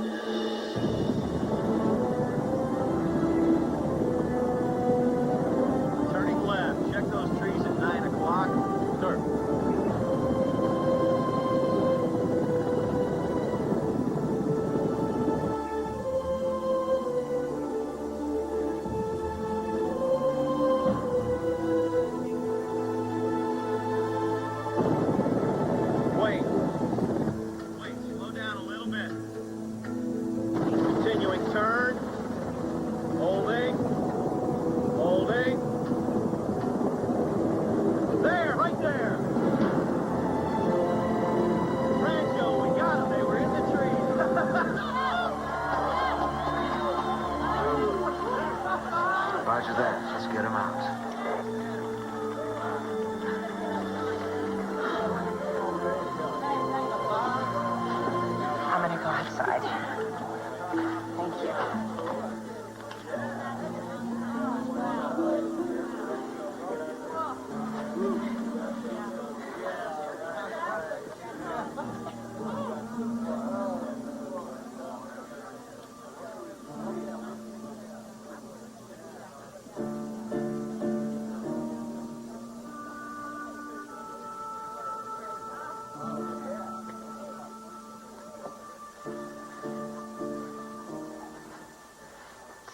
Turning left. Check those trees at 9 o'clock. Sir. Wait, slow down a little bit. Continuing turn. Holding. There, right there. Rancho, we got them. They were in the trees. Roger that. Let's get him out. I'm gonna go outside. Thank you.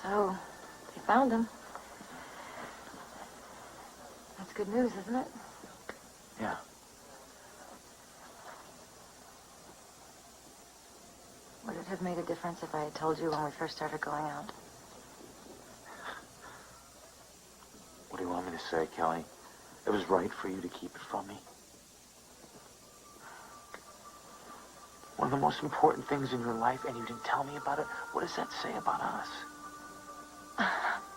So, they found him. That's good news, isn't it? Yeah. Would it have made a difference if I had told you when we first started going out? What do you want me to say, Kelly? It was right for you to keep it from me. One of the most important things in your life, and you didn't tell me about it. What does that say about us?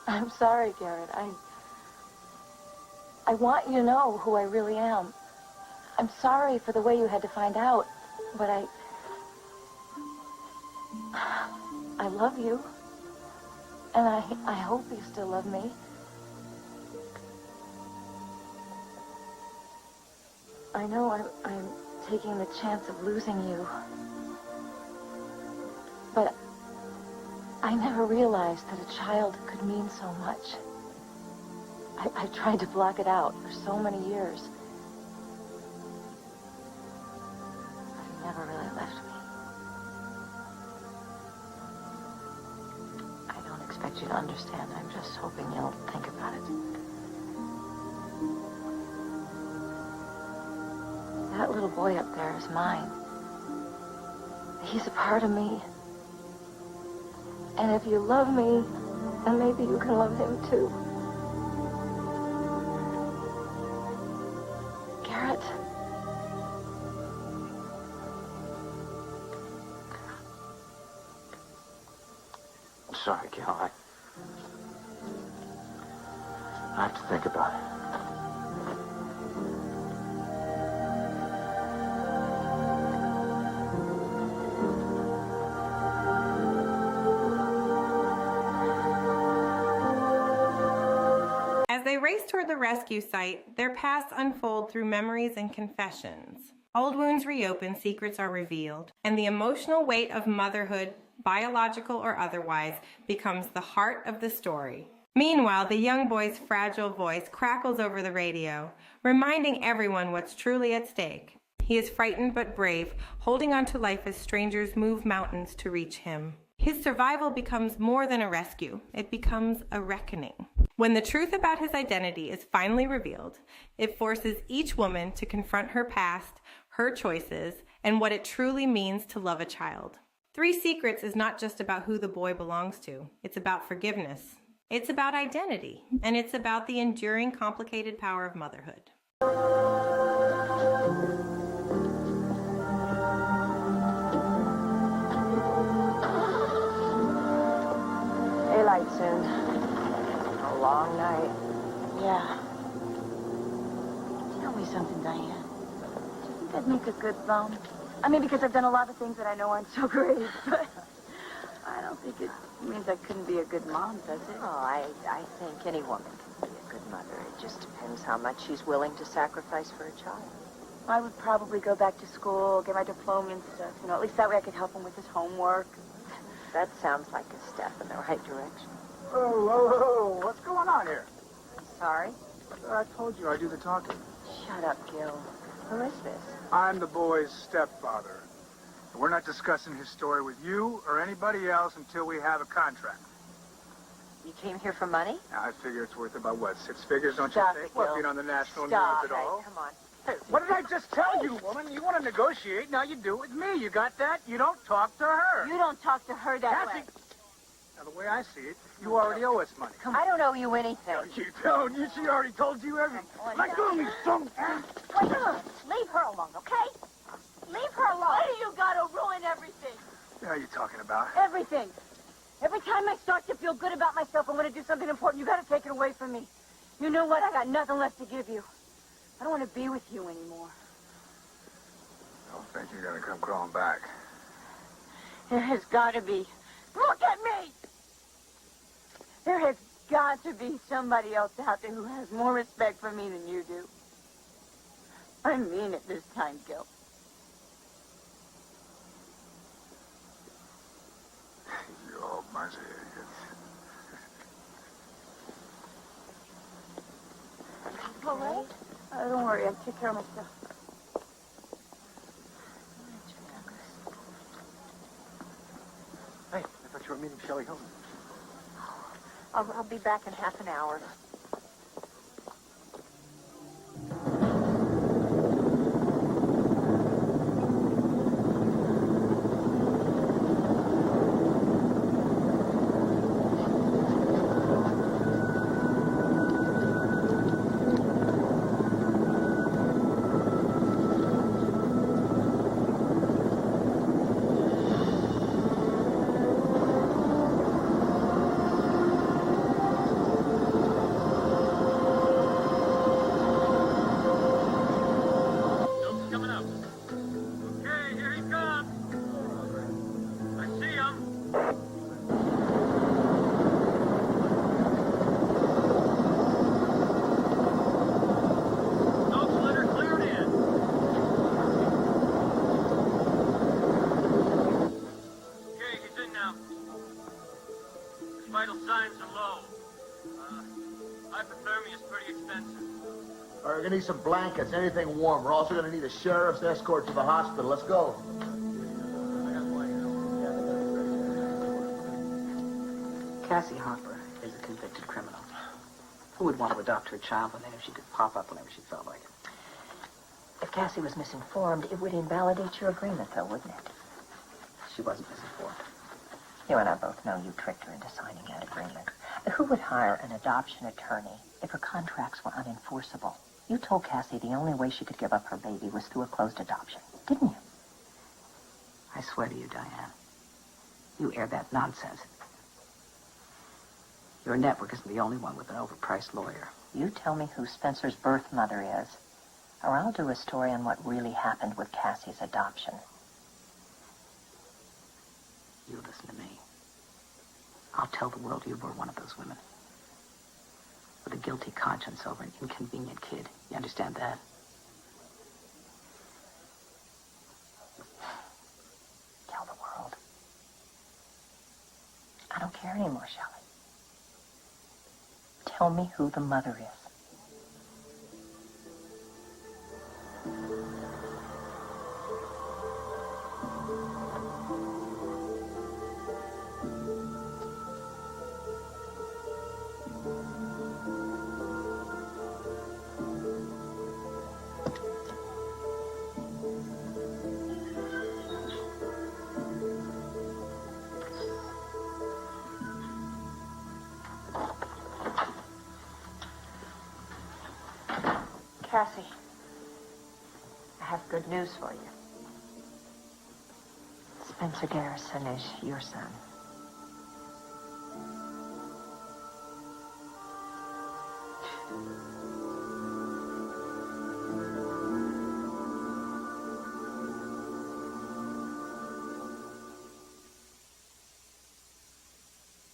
I'm sorry, Garrett. I want you to know who I really am. I'm sorry for the way you had to find out, but I love you, and I hope you still love me. I know I'm taking the chance of losing you, but I never realized that a child could mean so much. I tried to block it out for so many years, but he never really left me. I don't expect you to understand. I'm just hoping you'll think about it. That little boy up there is mine. He's a part of me. And if you love me, then maybe you can love him too. Garrett. I'm sorry, Gil. I have to think about it. As they race toward the rescue site, their pasts unfold through memories and confessions. Old wounds reopen, secrets are revealed, and the emotional weight of motherhood, biological or otherwise, becomes the heart of the story. Meanwhile, the young boy's fragile voice crackles over the radio, reminding everyone what's truly at stake. He is frightened but brave, holding on to life as strangers move mountains to reach him. His survival becomes more than a rescue. It becomes a reckoning. When the truth about his identity is finally revealed, it forces each woman to confront her past, her choices, and what it truly means to love a child. 3 Secrets is not just about who the boy belongs to. It's about forgiveness. It's about identity. And it's about the enduring, complicated power of motherhood. Daylight soon. A long night. Yeah. Tell me something, Diane. Do you think I'd make a good mom? I mean, because I've done a lot of things that I know aren't so great, but I don't think it means I couldn't be a good mom, does it? Oh, I think any woman can be a good mother. It just depends how much she's willing to sacrifice for a child. I would probably go back to school, get my diploma and stuff. You know, at least that way I could help him with his homework. That sounds like a step in the right direction. Whoa, whoa, whoa. What's going on here? I'm sorry. I told you I do the talking. Shut up, Gil. Who is this? I'm the boy's stepfather. We're not discussing his story with you or anybody else until we have a contract. You came here for money? Now, I figure it's worth about, what, 6 figures, don't Stop you it, think? What, Gil. being on the national Stop. news at all? Hey, come on. Hey, what did I just tell you, woman? You want to negotiate, now you do it with me. You got that? You don't talk to her. You don't talk to her that Kathy. way. Now, the way I see it, you already owe us money. I don't owe you anything. No, you don't. She already told you everything. Let go of me, son. Wait, leave her alone, okay? Leave her alone. Why do you gotta ruin everything? What are you talking about? Everything. Every time I start to feel good about myself, I want to do something important. You gotta take it away from me. You know what? I got nothing left to give you. I don't want to be with you anymore. I don't think you're going to come crawling back. There has got to be. Look at me! There has got to be somebody else out there who has more respect for me than you do. I mean it this time, Gil. You old bunch of idiots. All right? Don't worry, I'll take care of myself. Hey, I thought you were meeting Shelley Hilton. I'll be back in half an hour. Vital signs are low. Hypothermia is pretty expensive. All right, we're gonna need some blankets, anything warm. We're also gonna need a sheriff's escort to the hospital. Let's go. Cassie Harper is a convicted criminal. Who would want to adopt her child when they knew she could pop up whenever she felt like it? If Cassie was misinformed, it would invalidate your agreement, though, wouldn't it? She wasn't misinformed. You and I both know you tricked her into signing that agreement. Who would hire an adoption attorney if her contracts were unenforceable? You told Cassie the only way she could give up her baby was through a closed adoption, didn't you? I swear to you, Diane, you air that nonsense. Your network isn't the only one with an overpriced lawyer. You tell me who Spencer's birth mother is, or I'll do a story on what really happened with Cassie's adoption. You listen to me. I'll tell the world you were one of those women. With a guilty conscience over an inconvenient kid. You understand that? Tell the world. I don't care anymore, Shelley. Tell me who the mother is. Cassie, I have good news for you. Spencer Garrison is your son.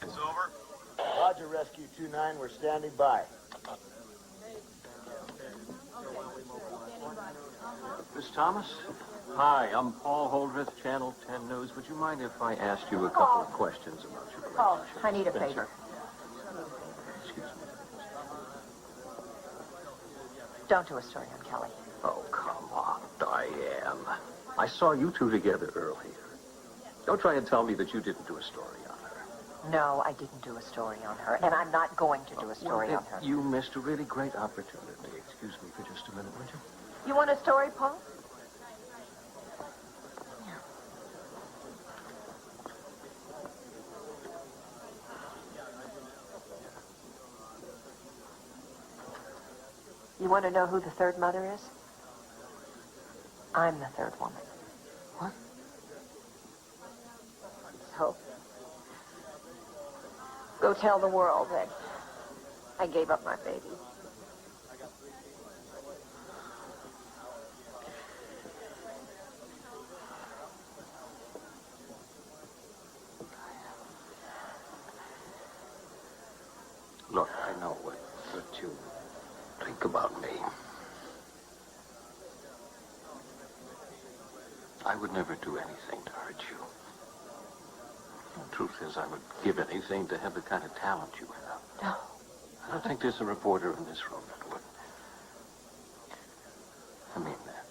It's over. Roger, Rescue 2-9. We're standing by. Miss Thomas? Hi, I'm Paul Holdreth, Channel 10 News. Would you mind if I asked you a couple of questions about your relationship? Oh, I need a Spencer? favor. Excuse me. Don't do a story on Kelly. Oh, come on, Diane. I saw you two together earlier. Don't try and tell me that you didn't do a story on her. No, I didn't do a story on her, and I'm not going to do a story on her. You missed a really great opportunity. Excuse me for just a minute, would you? You want a story, Paul? You want to know who the third mother is? I'm the third woman. What? So, go tell the world that I gave up my baby. Look, I know what you think about me. I would never do anything to hurt you. The truth is, I would give anything to have the kind of talent you have. No. I don't think there's a reporter in this room that would. I mean that.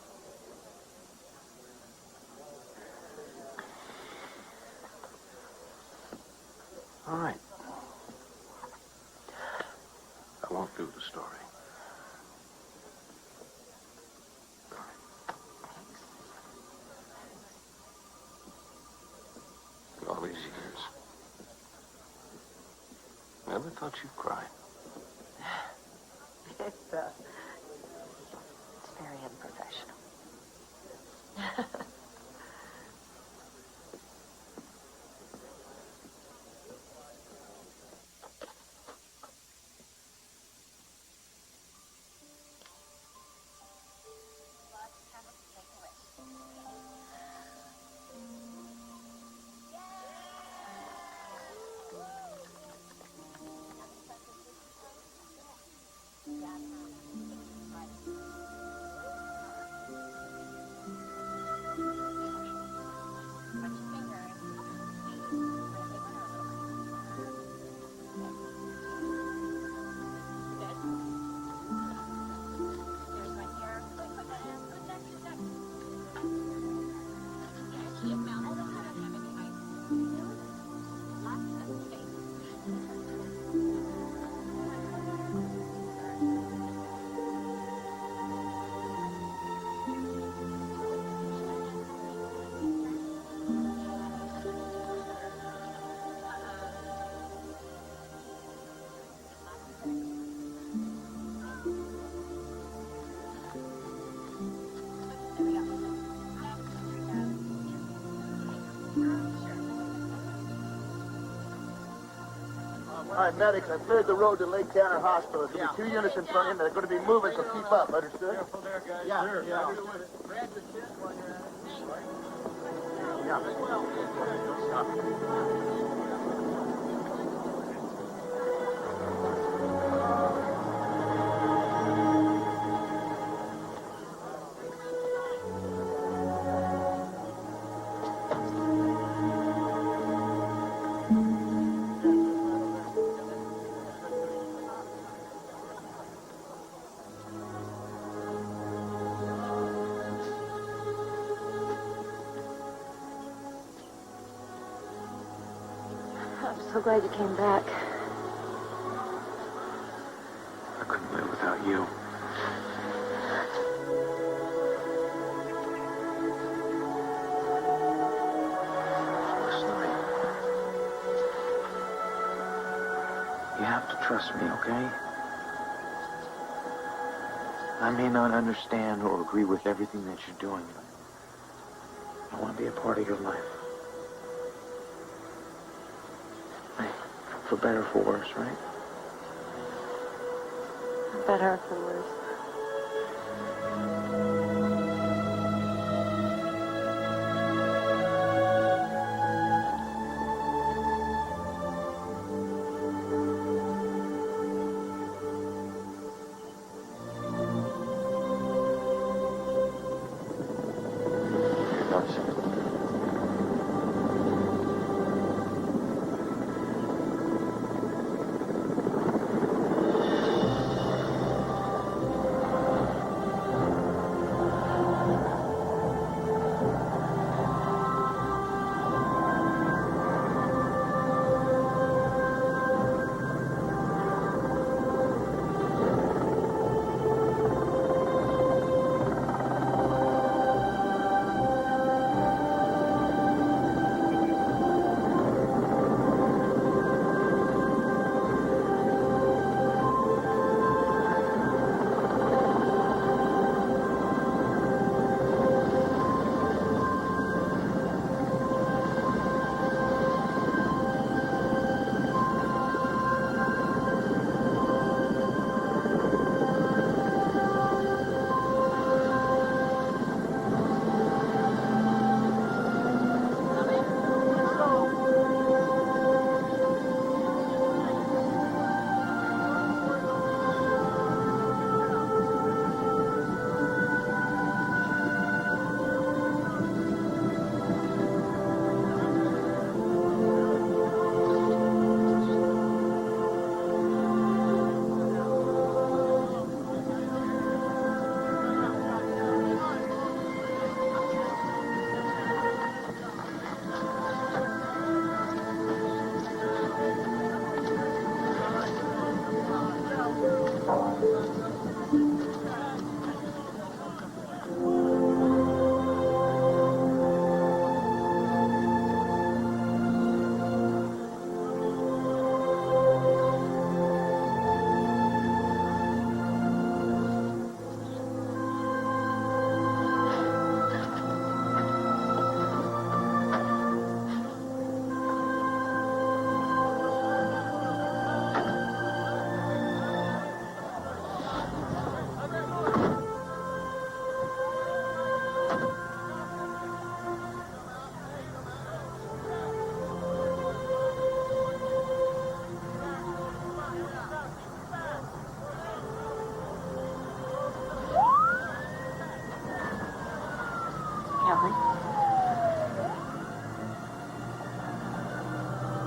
All right. I won't do the story. All these years. Never thought you'd cry. It's very unprofessional. my medics. I cleared the road to Lake Tanner Hospital. There'll be 2 units in front of him. They're going to be moving, so keep up. Understood? Careful there, guys. Yeah, Sure. yeah. Grab your chin while you're at it. I'm so glad you came back. I couldn't live without you. Listen to me. You have to trust me, okay? I may not understand or agree with everything that you're doing, but I want to be a part of your life. For better or for worse, right? For better or for worse.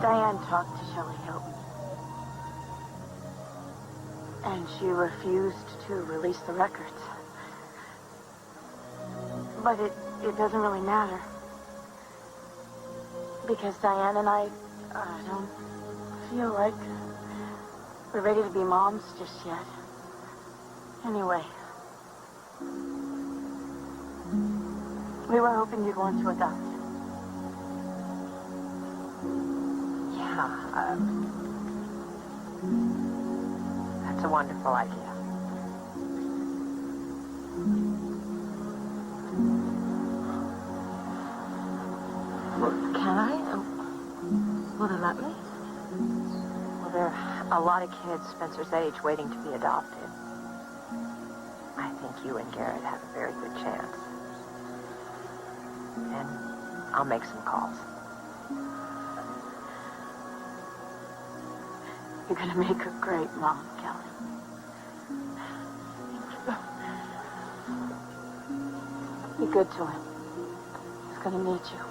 Diane talked to Shelley Hilton. And she refused to release the records. But it doesn't really matter. Because Diane and I don't feel like we're ready to be moms just yet. Anyway. We were hoping you'd want to adopt. Yeah, that's a wonderful idea. Well, can I? Will they let me? Well, they're a lot of kids Spencer's age waiting to be adopted. I think you and Garrett have a very good chance. And I'll make some calls. You're gonna make a great mom, Kelly. Be good to him. He's gonna need you.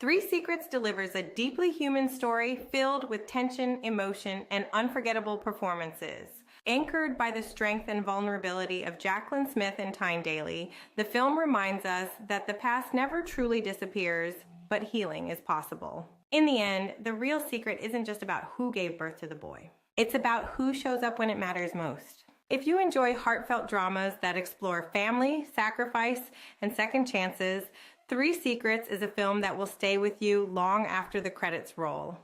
Three Secrets delivers a deeply human story filled with tension, emotion, and unforgettable performances. Anchored by the strength and vulnerability of Jaclyn Smith and Tyne Daly, the film reminds us that the past never truly disappears, but healing is possible. In the end, the real secret isn't just about who gave birth to the boy. It's about who shows up when it matters most. If you enjoy heartfelt dramas that explore family, sacrifice, and second chances, Three Secrets is a film that will stay with you long after the credits roll.